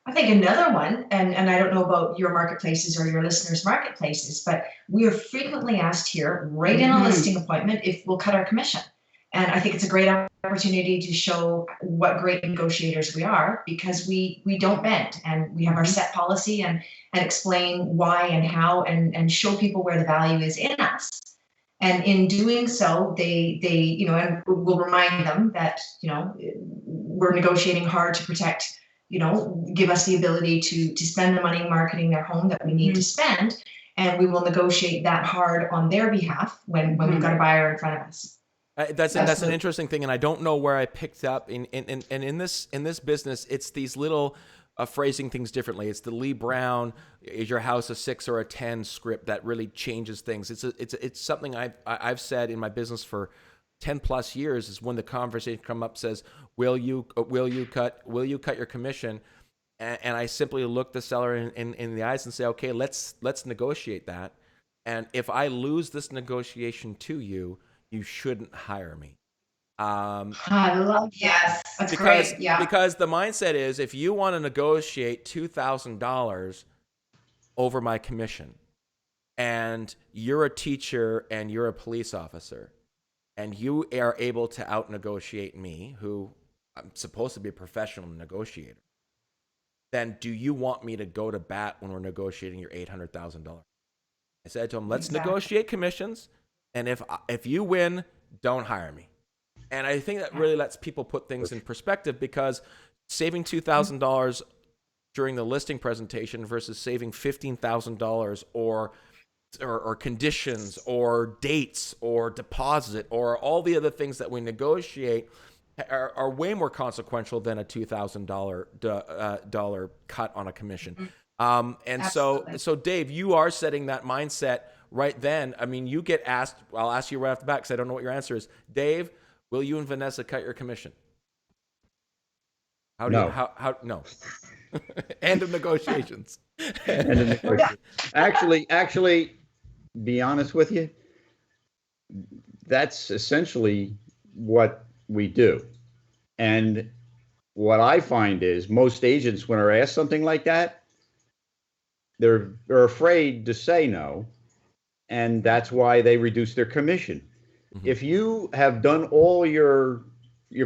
I think another one, and I don't know about your marketplaces or your listeners' marketplaces, but we are frequently asked here, right in a listing appointment, if we'll cut our commission. And I think it's a great opportunity to show what great negotiators we are, because we don't bend, and we have our set policy and explain why and how and show people where the value is in us. And in doing so, they and we'll remind them that, we're negotiating hard to protect, give us the ability to spend the money marketing their home that we need to spend. And we will negotiate that hard on their behalf when we've got a buyer in front of us. That's an interesting thing, and I don't know where I picked up in this business. It's these little phrasing things differently. It's the Lee Brown, is your house a 6 or a 10 script that really changes things. It's something I've said in my business for 10 plus years. Is when the conversation come up, says, will you cut your commission? And I simply look the seller in the eyes and say, okay, let's negotiate that. And if I lose this negotiation to you, you shouldn't hire me. I love yes, that's great. Yeah, because the mindset is, if you want to negotiate $2,000 over my commission, and you're a teacher and you're a police officer, and you are able to out negotiate me, who I'm supposed to be a professional negotiator, then do you want me to go to bat when we're negotiating your $800,000? I said to him, let's negotiate commissions, and if you win, don't hire me. And I think that really lets people put things in perspective, because saving $2,000 during the listing presentation versus saving $15,000 or conditions or dates or deposit or all the other things that we negotiate are way more consequential than a $2,000 cut on a commission. And so Dave, you are setting that mindset right then. I mean, you get asked, I'll ask you right off the bat because I don't know what your answer is. Dave, will you and Vanessa cut your commission? No. End of negotiations. Actually, be honest with you, that's essentially what we do. And what I find is most agents, when they're asked something like that, they're afraid to say no, and that's why they reduce their commission. If you have done all your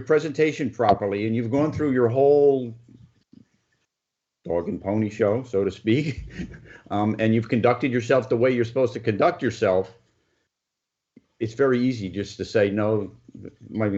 presentation properly and you've gone through your whole dog and pony show, so to speak, and you've conducted yourself the way you're supposed to conduct yourself, it's very easy just to say no. My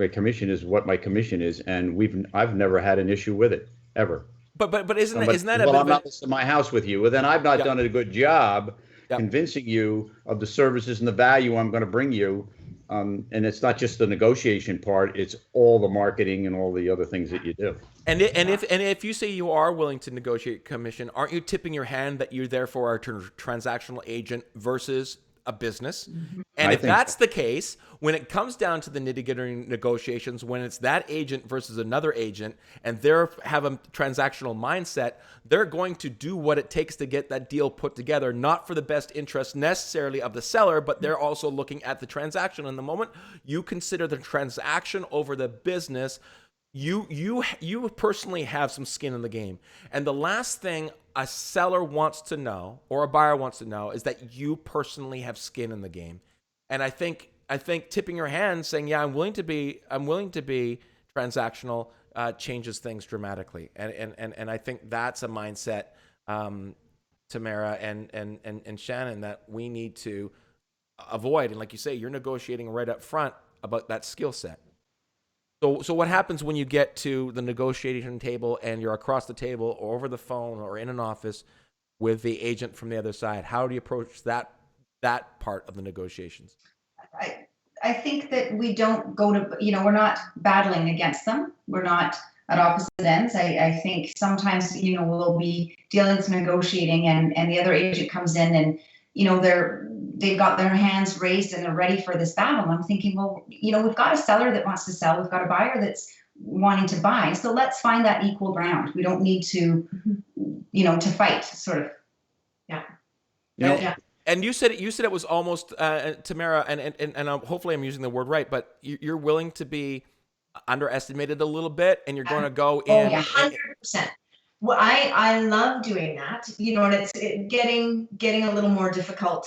commission is what my commission is, and I've never had an issue with it ever. But isn't that a well? I'm not listing my house with you. Well, then I've not done a good job convincing you of the services and the value I'm going to bring you. And it's not just the negotiation part; it's all the marketing and all the other things that you do. And if you say you are willing to negotiate commission, aren't you tipping your hand that you therefore are a transactional agent versus a business? And if that's the case, when it comes down to the nitty-gritty negotiations, when it's that agent versus another agent, and they have a transactional mindset, they're going to do what it takes to get that deal put together, not for the best interest necessarily of the seller, but they're also looking at the transaction. And the moment you consider the transaction over the business, you personally have some skin in the game, and the last thing a seller wants to know or a buyer wants to know is that you personally have skin in the game. And I think tipping your hand, saying, "Yeah, I'm willing to be transactional," changes things dramatically. And I think that's a mindset, Tamara and Shannon, that we need to avoid. And like you say, you're negotiating right up front about that skill set. So what happens when you get to the negotiation table and you're across the table or over the phone or in an office with the agent from the other side? How do you approach that part of the negotiations? I think that we don't go to, we're not battling against them. We're not at opposite ends. I think sometimes, we'll be dealing with negotiating and the other agent comes in and, they've got their hands raised and they're ready for this battle. I'm thinking, well, we've got a seller that wants to sell. We've got a buyer that's wanting to buy. So let's find that equal ground. We don't need to, to fight, sort of. Yeah. Yeah. And you said it was almost, Tamara, and hopefully I'm using the word right, but you're willing to be underestimated a little bit, and you're going to go in. Oh, yeah, 100%. Well, I love doing that, and it's getting a little more difficult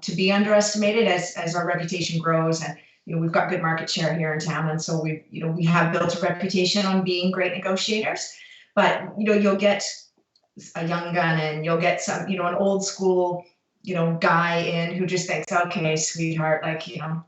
to be underestimated as our reputation grows, and we've got good market share here in town, and so we have built a reputation on being great negotiators. But you'll get a young gun, and you'll get some an old school guy in who just thinks, okay, sweetheart,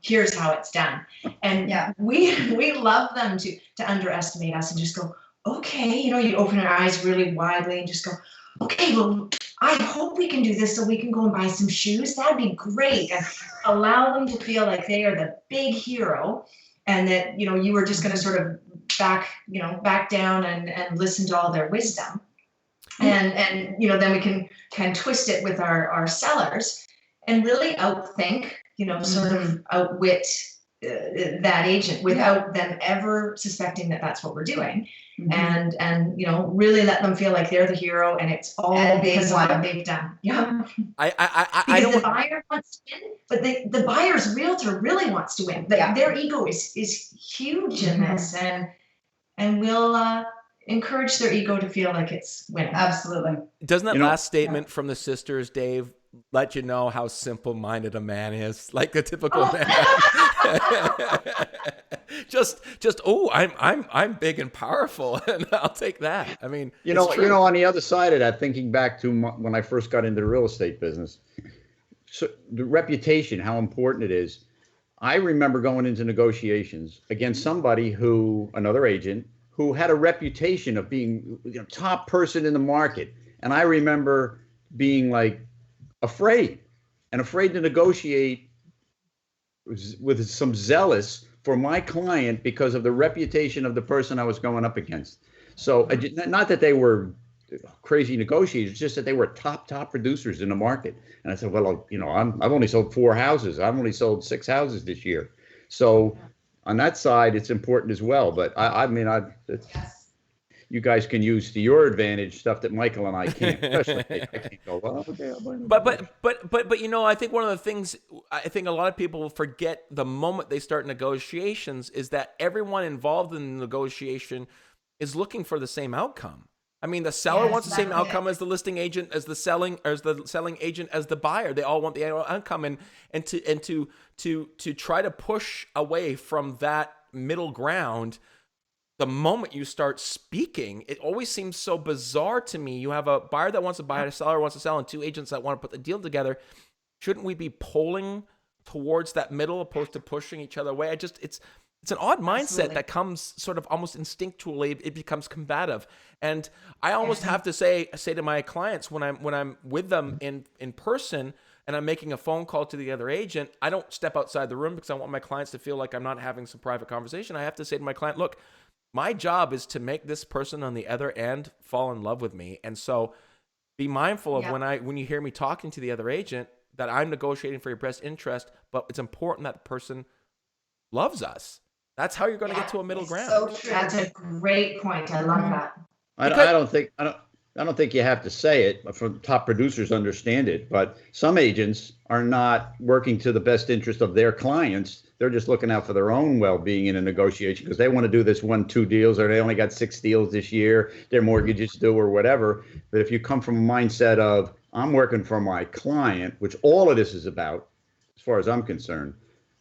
here's how it's done. And yeah, we love them to underestimate us and just go, okay, you open your eyes really widely and just go, okay, well, I hope we can do this so we can go and buy some shoes. That'd be great. And allow them to feel like they are the big hero and that, you were just going to sort of back down and listen to all their wisdom. And then we can twist it with our sellers and really outthink, sort of outwit that agent without them ever suspecting that that's what we're doing. Mm-hmm. And really let them feel like they're the hero and it's all because of what they've done. Yeah. Because the buyer wants to win, but the buyer's realtor really wants to win. Their ego is huge in this, and we'll encourage their ego to feel like it's winning. Absolutely. Doesn't that last statement from the sisters, Dave, let you know how simple-minded a man is, like the typical man? just I'm big and powerful, and I'll take that. I mean, on the other side of that, thinking back to when I first got into the real estate business, so the reputation, how important it is. I remember going into negotiations against somebody another agent, who had a reputation of being top person in the market. And I remember being afraid to negotiate with some zealous for my client because of the reputation of the person I was going up against. So not that they were crazy negotiators, just that they were top producers in the market. And I said, well, I've only sold 4 houses. I've only sold 6 houses this year. So on that side, it's important as well. But you guys can use to your advantage stuff that Michael and I can't. Especially, I can't go, well, okay, I'll buy it. But I think one of the things I think a lot of people will forget the moment they start negotiations is that everyone involved in the negotiation is looking for the same outcome. I mean, the seller wants the same outcome as the listing agent, as the selling agent, as the buyer. They all want the outcome, and to try to push away from that middle ground. The moment you start speaking, it always seems so bizarre to me. You have a buyer that wants to buy, a seller wants to sell, and 2 agents that want to put the deal together. Shouldn't we be pulling towards that middle opposed to pushing each other away? It's an odd mindset that comes sort of almost instinctually. It becomes combative, and I almost have to say to my clients when I'm with them in person and I'm making a phone call to the other agent, I don't step outside the room because I want my clients to feel like I'm not having some private conversation. I have to say to my client, look, my job is to make this person on the other end fall in love with me, and so be mindful of when you hear me talking to the other agent that I'm negotiating for your best interest, but it's important that the person loves us. That's how you're going to get to a middle ground. So true. That's a great point. I love that. I don't think you have to say it. For top producers understand it, but some agents are not working to the best interest of their clients. they're just looking out for their own well-being in a negotiation because they want to do this 1-2 deals, or they only got 6 deals this year, their mortgages due or whatever. But if you come from a mindset of, I'm working for my client, which all of this is about, as far as I'm concerned,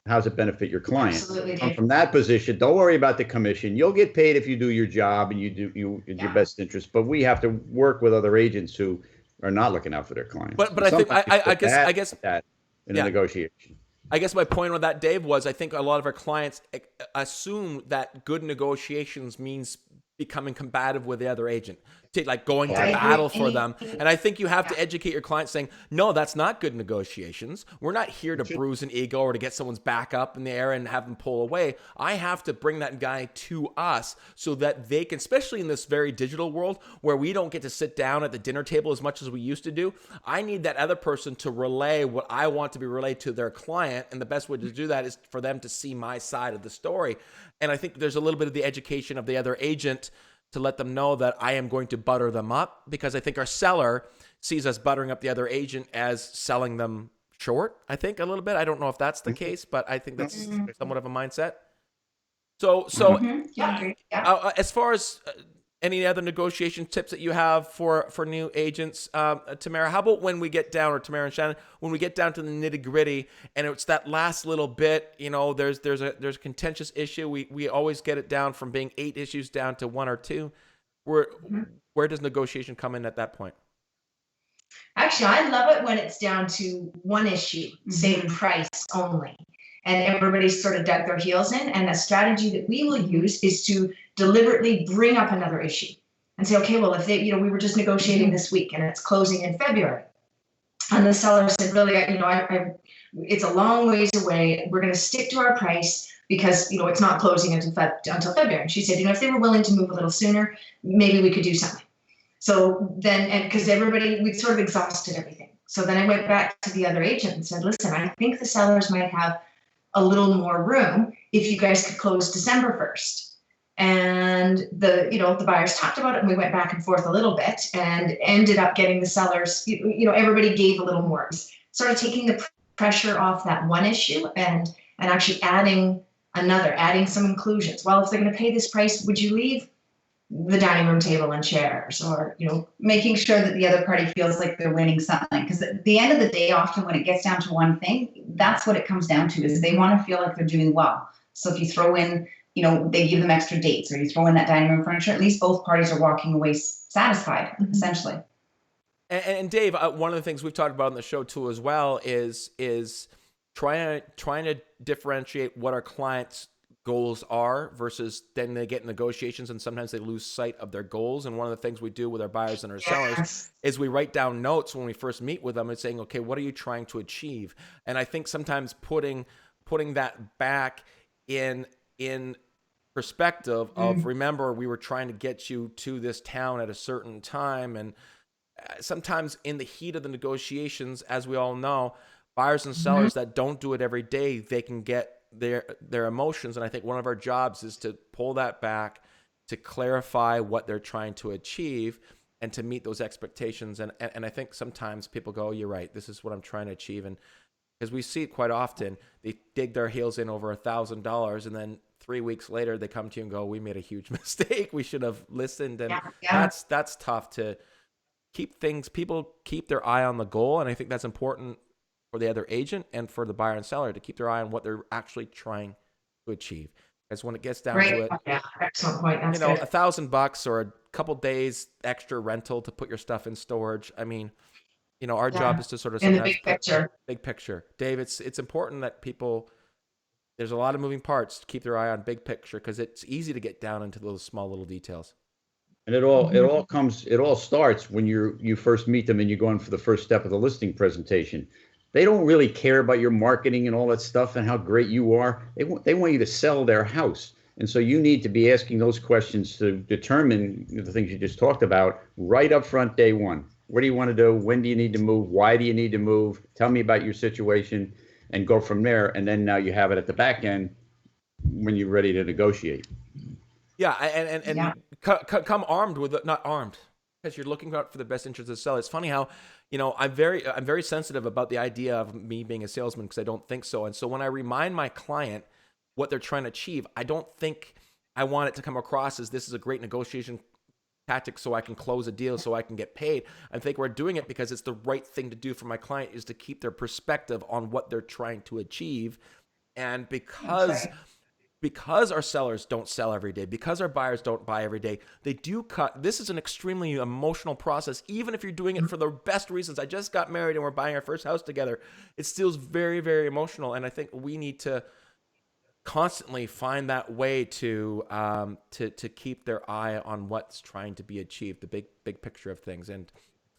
how's it benefit your client? Absolutely, Come Dave. from that position, don't worry about the commission. You'll get paid if you do your job and you do in your best interest. But we have to work with other agents who are not looking out for their clients. But I think I guess that in a yeah. negotiation. I guess my point with that, Dave, was I think a lot of our clients assume that good negotiations means becoming combative with the other agent, like going to battle for them. And I think you have to educate your clients saying, no, that's not good negotiations. We're not here to bruise an ego or to get someone's back up in the air and have them pull away. I have to bring that guy to us so that they can, especially in this very digital world where we don't get to sit down at the dinner table as much as we used to do. I need that other person to relay what I want to be relayed to their client. And the best way to do that is for them to see my side of the story. And I think there's a little bit of the education of the other agent to let them know that I am going to butter them up, because I think our seller sees us buttering up the other agent as selling them short, I think, a little bit. I don't know if that's the case, but I think that's somewhat of a mindset. So as far as any other negotiation tips that you have for new agents, Tamara, how about when we get down, or Tamara and Shannon, when we get down to the nitty gritty and it's that last little bit, there's a contentious issue. We always get it down from being 8 issues down to 1 or 2. Where does negotiation come in at that point? Actually, I love it when it's down to one issue, say price only, and everybody's sort of dug their heels in. And a strategy that we will use is to deliberately bring up another issue and say, okay, well, if we were just negotiating this week and it's closing in February, and the seller said, really, it's a long ways away. We're going to stick to our price because it's not closing until February. And she said, if they were willing to move a little sooner, maybe we could do something. So then, and because we'd sort of exhausted everything. So then I went back to the other agent and said, listen, I think the sellers might have a little more room if you guys could close December 1st. And the buyers talked about it, and we went back and forth a little bit and ended up getting the sellers, everybody gave a little more, sort of taking the pressure off that one issue and actually adding some inclusions. Well, if they're going to pay this price, would you leave the dining room table and chairs, or making sure that the other party feels like they're winning something? Because at the end of the day, often when it gets down to one thing, that's what it comes down to, is they want to feel like they're doing well. So if you throw in, they give them extra dates, or you throw in that dining room furniture, at least both parties are walking away satisfied, essentially. And Dave, one of the things we've talked about on the show too as well is trying to differentiate what our clients' goals are versus then they get negotiations and sometimes they lose sight of their goals. And one of the things we do with our buyers and our sellers is we write down notes when we first meet with them and saying, okay, what are you trying to achieve? And I think sometimes putting that back in perspective of, remember, we were trying to get you to this town at a certain time. And sometimes in the heat of the negotiations, as we all know, buyers and sellers that don't do it every day, they can get their emotions. And I think one of our jobs is to pull that back, to clarify what they're trying to achieve and to meet those expectations. And I think sometimes people go, oh, you're right, this is what I'm trying to achieve. And because we see it quite often, they dig their heels in over $1,000, and then 3 weeks later they come to you and go, we made a huge mistake, we should have listened. And that's tough to people keep their eye on the goal. And I think that's important for the other agent and for the buyer and seller to keep their eye on what they're actually trying to achieve. Because when it gets down to it, excellent point. That's good. $1,000 or a couple days extra rental to put your stuff in storage. I mean, our job is to sort of in the big picture. Dave, it's important that there's a lot of moving parts to keep their eye on big picture, because it's easy to get down into those small little details. And it all starts when you first meet them and you go in for the first step of the listing presentation. They don't really care about your marketing and all that stuff and how great you are. They want you to sell their house. And so you need to be asking those questions to determine the things you just talked about right up front, day one. What do you want to do? When do you need to move? Why do you need to move? Tell me about your situation, and go from there. And then now you have it at the back end when you're ready to negotiate. Yeah, and come armed with not armed. because you're looking out for the best interest of the seller. It's funny how, I'm very sensitive about the idea of me being a salesman because I don't think so. And so when I remind my client what they're trying to achieve, I don't think I want it to come across as this is a great negotiation tactic so I can close a deal so I can get paid. I think we're doing it because it's the right thing to do for my client, is to keep their perspective on what they're trying to achieve. And because our sellers don't sell every day, because our buyers don't buy every day, they do cut. This is an extremely emotional process, even if you're doing it for the best reasons. I just got married and we're buying our first house together. It still is very, very emotional. And I think we need to constantly find that way to keep their eye on what's trying to be achieved, the big picture of things. And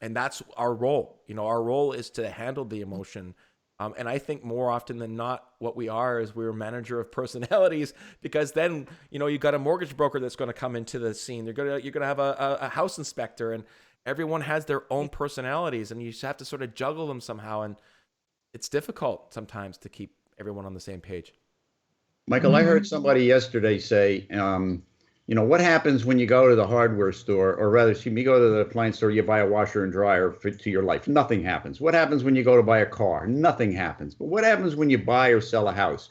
that's our role. Our role is to handle the emotion. And I think more often than not, what we are is we're a manager of personalities, because then, you've got a mortgage broker that's going to come into the scene. You're going to have a house inspector, and everyone has their own personalities, and you just have to sort of juggle them somehow. And it's difficult sometimes to keep everyone on the same page. Michael, I heard somebody yesterday say, what happens when you go to the hardware store, or rather, you go to the appliance store, you buy a washer and dryer to your life. Nothing happens. What happens when you go to buy a car? Nothing happens. But what happens when you buy or sell a house?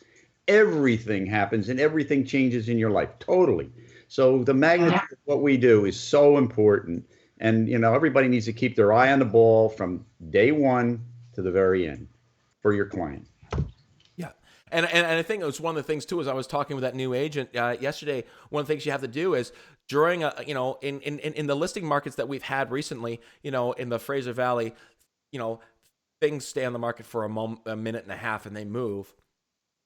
Everything happens, and everything changes in your life, totally. So the magnitude of what we do is so important. And, everybody needs to keep their eye on the ball from day one to the very end for your client. And I think it was one of the things too, as I was talking with that new agent yesterday, one of the things you have to do is during in the listing markets that we've had recently, in the Fraser Valley, things stay on the market for a minute and a half and they move.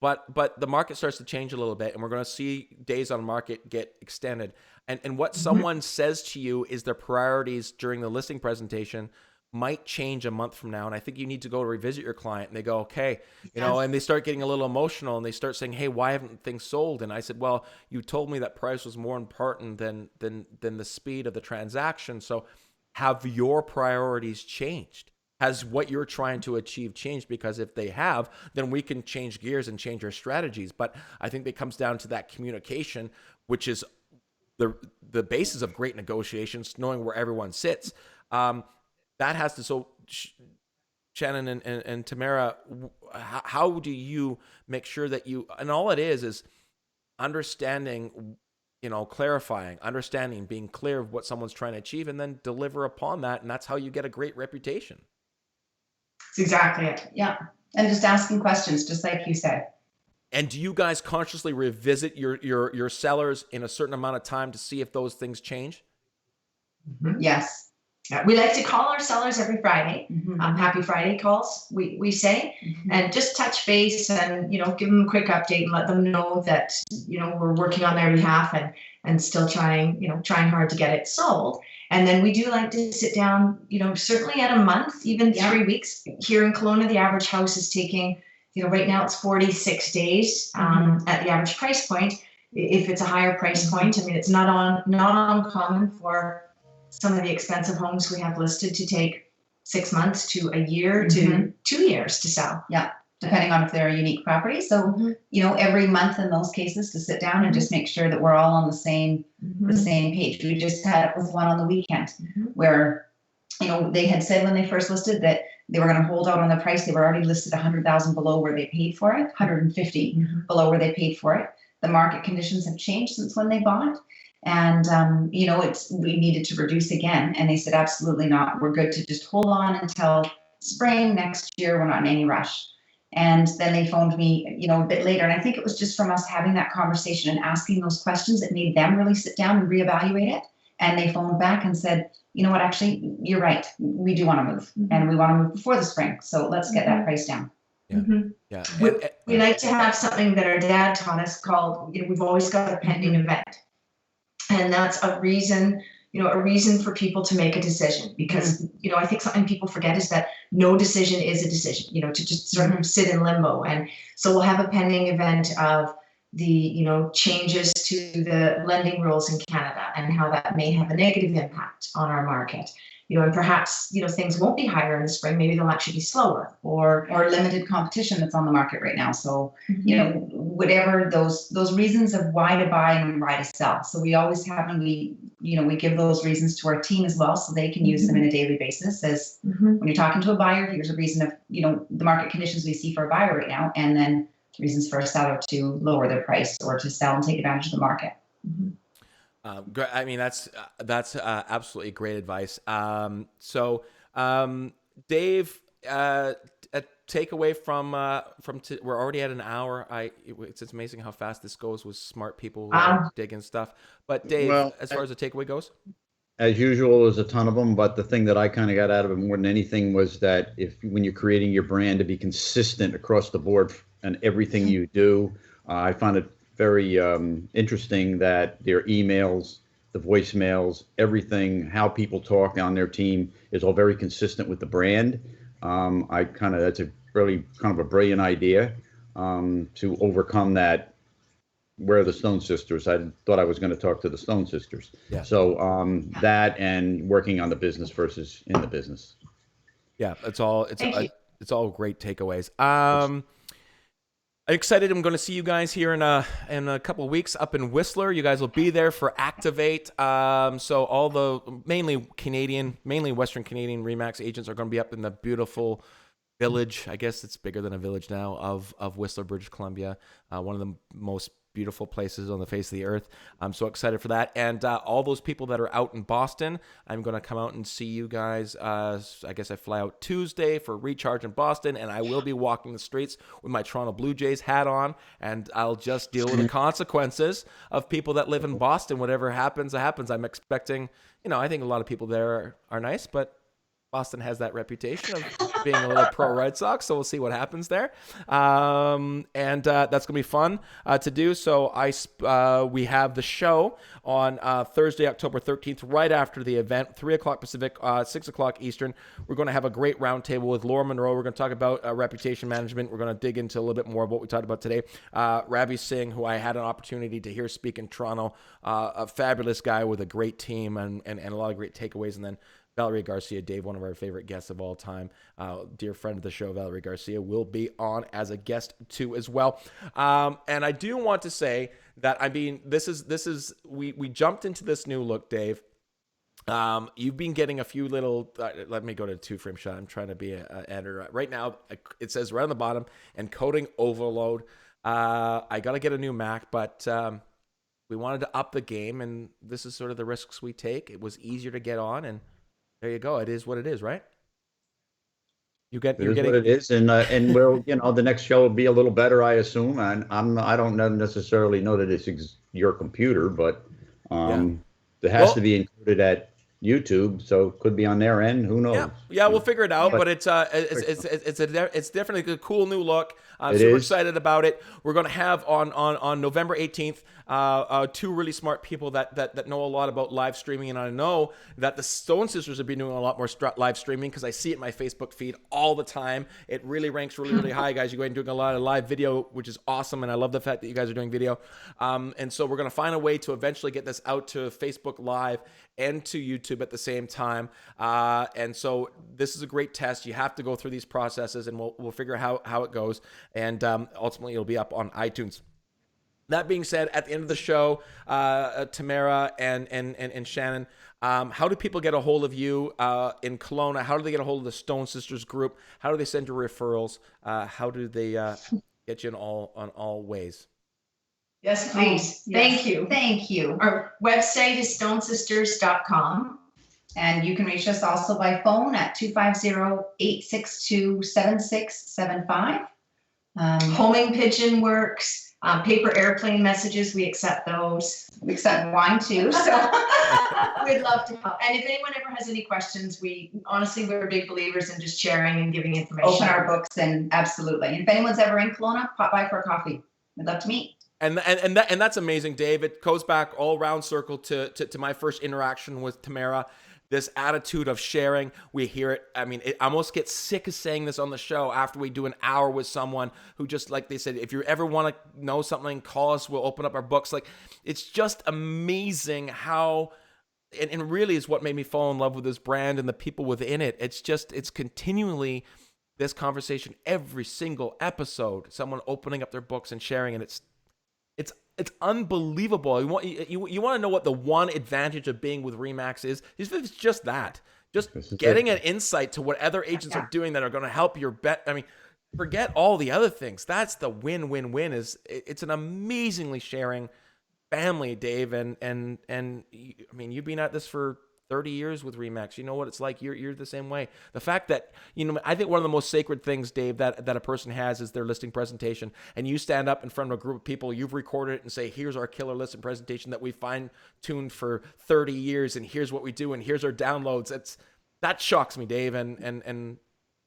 But the market starts to change a little bit, and we're going to see days on market get extended. And what someone says to you is their priorities during the listing presentation might change a month from now. And I think you need to go revisit your client, and they go, okay, and they start getting a little emotional, and they start saying, hey, why haven't things sold? And I said, well, you told me that price was more important than the speed of the transaction. So have your priorities changed? Has what you're trying to achieve changed? Because if they have, then we can change gears and change our strategies. But I think it comes down to that communication, which is the basis of great negotiations, knowing where everyone sits. That has to, so Shannon and Tamara, how do you make sure that and all it is understanding, clarifying, understanding, being clear of what someone's trying to achieve, and then deliver upon that. And that's how you get a great reputation. That's exactly it. Yeah. And just asking questions, just like you said. And do you guys consciously revisit your sellers in a certain amount of time to see if those things change? Yes. We like to call our sellers every Friday. Happy Friday calls, we say, and just touch base and, give them a quick update and let them know that, we're working on their behalf and still trying hard to get it sold. And then we do like to sit down, certainly at a month, even 3 weeks. Here in Kelowna, the average house is taking, right now it's 46 days at the average price point. If it's a higher price point, I mean, it's not uncommon for some of the expensive homes we have listed to take 6 months to a year to 2 years to sell. Yeah, depending on if they're a unique property. So, every month in those cases to sit down and just make sure that we're all on the same page. We just had it with one on the weekend where, they had said when they first listed that they were going to hold out on the price. They were already listed 100,000 below where they paid for it, 150 below where they paid for it. The market conditions have changed since when they bought. And, we needed to reduce again. And they said, absolutely not. We're good to just hold on until spring next year. We're not in any rush. And then they phoned me, a bit later. And I think it was just from us having that conversation and asking those questions that made them really sit down and reevaluate it. And they phoned back and said, you know what, actually, you're right. We do want to move and we want to move before the spring. So let's get that price down. Yeah. We like to have something that our dad taught us called, we've always got a pending event. And that's a reason for people to make a decision, because, I think something people forget is that no decision is a decision, to just sort of sit in limbo. And so we'll have a pending event of the, changes to the lending rules in Canada and how that may have a negative impact on our market. and perhaps, things won't be higher in the spring. Maybe they'll actually be slower, or limited competition that's on the market right now. So, whatever those reasons of why to buy and why to sell. So we always have, and we give those reasons to our team as well, so they can use them in a daily basis. As when you're talking to a buyer, here's a reason of, the market conditions we see for a buyer right now, and then reasons for a seller to lower their price or to sell and take advantage of the market. I mean, that's absolutely great advice. So, Dave, a takeaway from we're already at an hour. It's amazing how fast this goes with smart people who are digging stuff. But Dave, Well, as far as the takeaway goes, as usual, there's a ton of them, but the thing that I kind of got out of it more than anything was that when you're creating your brand, to be consistent across the board and everything you do. I find it very interesting that their emails, the voicemails, everything, how people talk on their team is all very consistent with the brand. That's a really kind of a brilliant idea to overcome that. Where are the Stone Sisters? I thought I was going to talk to the Stone Sisters. Yeah. So that and working on the business versus in the business. Yeah, it's all great takeaways. I'm excited. I'm going to see you guys here in a couple of weeks up in Whistler. You guys will be there for Activate. So all the mainly Western Canadian RE/MAX agents are going to be up in the beautiful village. I guess it's bigger than a village now of Whistler, British Columbia. One of the most beautiful places on the face of the earth. I'm so excited for that. And all those people that are out in Boston, I'm going to come out and see you guys. I guess I fly out Tuesday for Recharge in Boston, and I will be walking the streets with my Toronto Blue Jays hat on, and I'll just deal with the consequences of people that live in Boston. Whatever happens, happens. I'm expecting, I think a lot of people there are nice, but Boston has that reputation of being a little pro Red Sox, so we'll see what happens there. And that's going to be fun to do. So we have the show on Thursday, October 13th, right after the event, 3 o'clock Pacific, 6 o'clock Eastern. We're going to have a great roundtable with Laura Monroe. We're going to talk about reputation management. We're going to dig into a little bit more of what we talked about today. Ravi Singh, who I had an opportunity to hear speak in Toronto, a fabulous guy with a great team and a lot of great takeaways. And then Valerie Garcia, Dave, one of our favorite guests of all time, dear friend of the show, Valerie Garcia, will be on as a guest too as well. And I do want to say that, we jumped into this new look, Dave. You've been getting a few little, let me go to a 2-frame shot. I'm trying to be an editor. Right now, it says right on the bottom, encoding overload. I got to get a new Mac, but we wanted to up the game, and this is sort of the risks we take. It was easier to get on, and there you go. It is what it is, right? What it is, and we'll, the next show will be a little better, I assume. And I don't necessarily know that it's your computer, but it has to be encoded at YouTube, so it could be on their end. Who knows? Yeah, we'll figure it out. But it's definitely a cool new look. I'm super excited about it. We're going to have on November 18th 2 really smart people that know a lot about live streaming, and I know that the Stone Sisters have been doing a lot more live streaming because I see it in my Facebook feed all the time. It really ranks really high, guys. You guys are doing a lot of live video, which is awesome, and I love the fact that you guys are doing video. And so we're going to find a way to eventually get this out to Facebook Live and to YouTube at the same time. And so this is a great test. You have to go through these processes, and we'll figure out how it goes. And ultimately, it'll be up on iTunes. That being said, at the end of the show, Tamara and Shannon, how do people get a hold of you in Kelowna? How do they get a hold of the Stone Sisters group? How do they send you referrals? How do they get you in all ways? Yes, please. Thank you. Our website is stonesisters.com. And you can reach us also by phone at 250-862-7675. Homing pigeon works. Paper airplane messages, we accept those. We accept wine too, so we'd love to help. And if anyone ever has any questions, we're big believers in just sharing and giving information. Open our books, and absolutely. And if anyone's ever in Kelowna, pop by for a coffee. We'd love to meet. And that's amazing, Dave. It goes back all round circle to my first interaction with Tamara. This attitude of sharing, we hear it. I mean, it almost gets sick of saying this on the show after we do an hour with someone who, just like they said, if you ever want to know something, call us. We'll open up our books. Like, it's just amazing how and really is what made me fall in love with this brand and the people within it. It's continually this conversation every single episode, someone opening up their books and sharing, and it's unbelievable. You want to know what the one advantage of being with Remax is? It's just that. Just getting an insight to what other agents are doing that are going to help your bet. I mean, forget all the other things. That's the win-win-win. It's an amazingly sharing family, Dave, and I mean, you've been at this for 30 years with Remax. You know what it's like. You're the same way. The fact that, I think one of the most sacred things, Dave, that a person has is their listing presentation. And you stand up in front of a group of people, you've recorded it and say, here's our killer listing presentation that we fine-tuned for 30 years, and here's what we do, and here's our downloads. That shocks me, Dave, and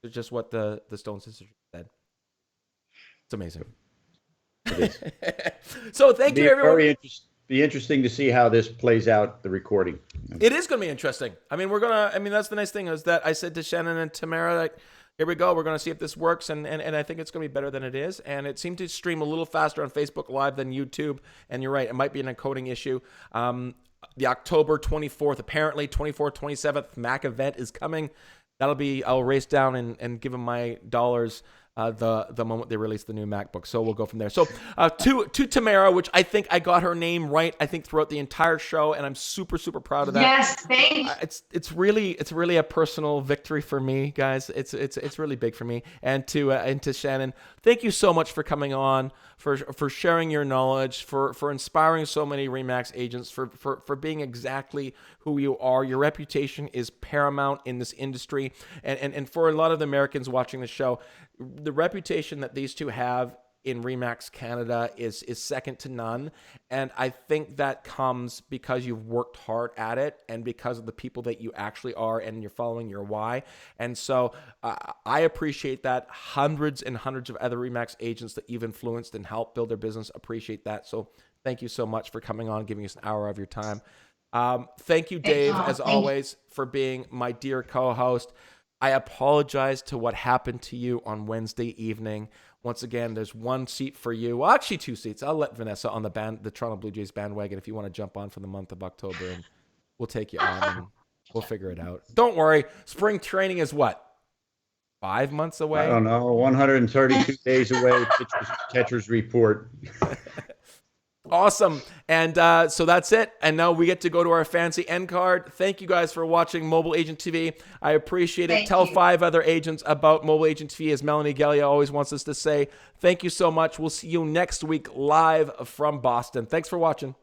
it's just what the Stone Sisters said. It's amazing. It is. So thank you, everyone. Be interesting to see how this plays out, the recording. It is going to be interesting. I mean, that's the nice thing is that I said to Shannon and Tamara, like, here we go. We're going to see if this works. And I think it's going to be better than it is. And it seemed to stream a little faster on Facebook Live than YouTube. And you're right. It might be an encoding issue. The October 24th, apparently 24th, 27th Mac event is coming. I'll race down and give them my dollars the moment they release the new MacBook. So we'll go from there. So to Tamara, which I think I got her name right, I think throughout the entire show, and I'm super, super proud of that. Yes, thanks. It's really a personal victory for me, guys. It's really big for me. And to Shannon, thank you so much for coming on, for sharing your knowledge, for inspiring so many Remax agents, for being exactly who you are. Your reputation is paramount in this industry, and for a lot of the Americans watching the show, the reputation that these two have in Remax Canada is second to none. And I think that comes because you've worked hard at it and because of the people that you actually are and you're following your why. And so I appreciate that. Hundreds and hundreds of other Remax agents that you've influenced and helped build their business appreciate that. So thank you so much for coming on, giving us an hour of your time. Thank you, Dave, as always, for being my dear co-host. I apologize to what happened to you on Wednesday evening. Once again, there's one seat for you. Well, actually, two seats. I'll let Vanessa on the Toronto Blue Jays bandwagon if you want to jump on for the month of October, and we'll take you on and we'll figure it out. Don't worry. Spring training is what? 5 months away? I don't know. 132 days away. Catcher's report. Awesome. And so that's it. And now we get to go to our fancy end card. Thank you guys for watching Mobile Agent TV. I appreciate it. Tell 5 other agents about Mobile Agent TV, as Melanie Gallia always wants us to say. Thank you so much. We'll see you next week live from Boston. Thanks for watching.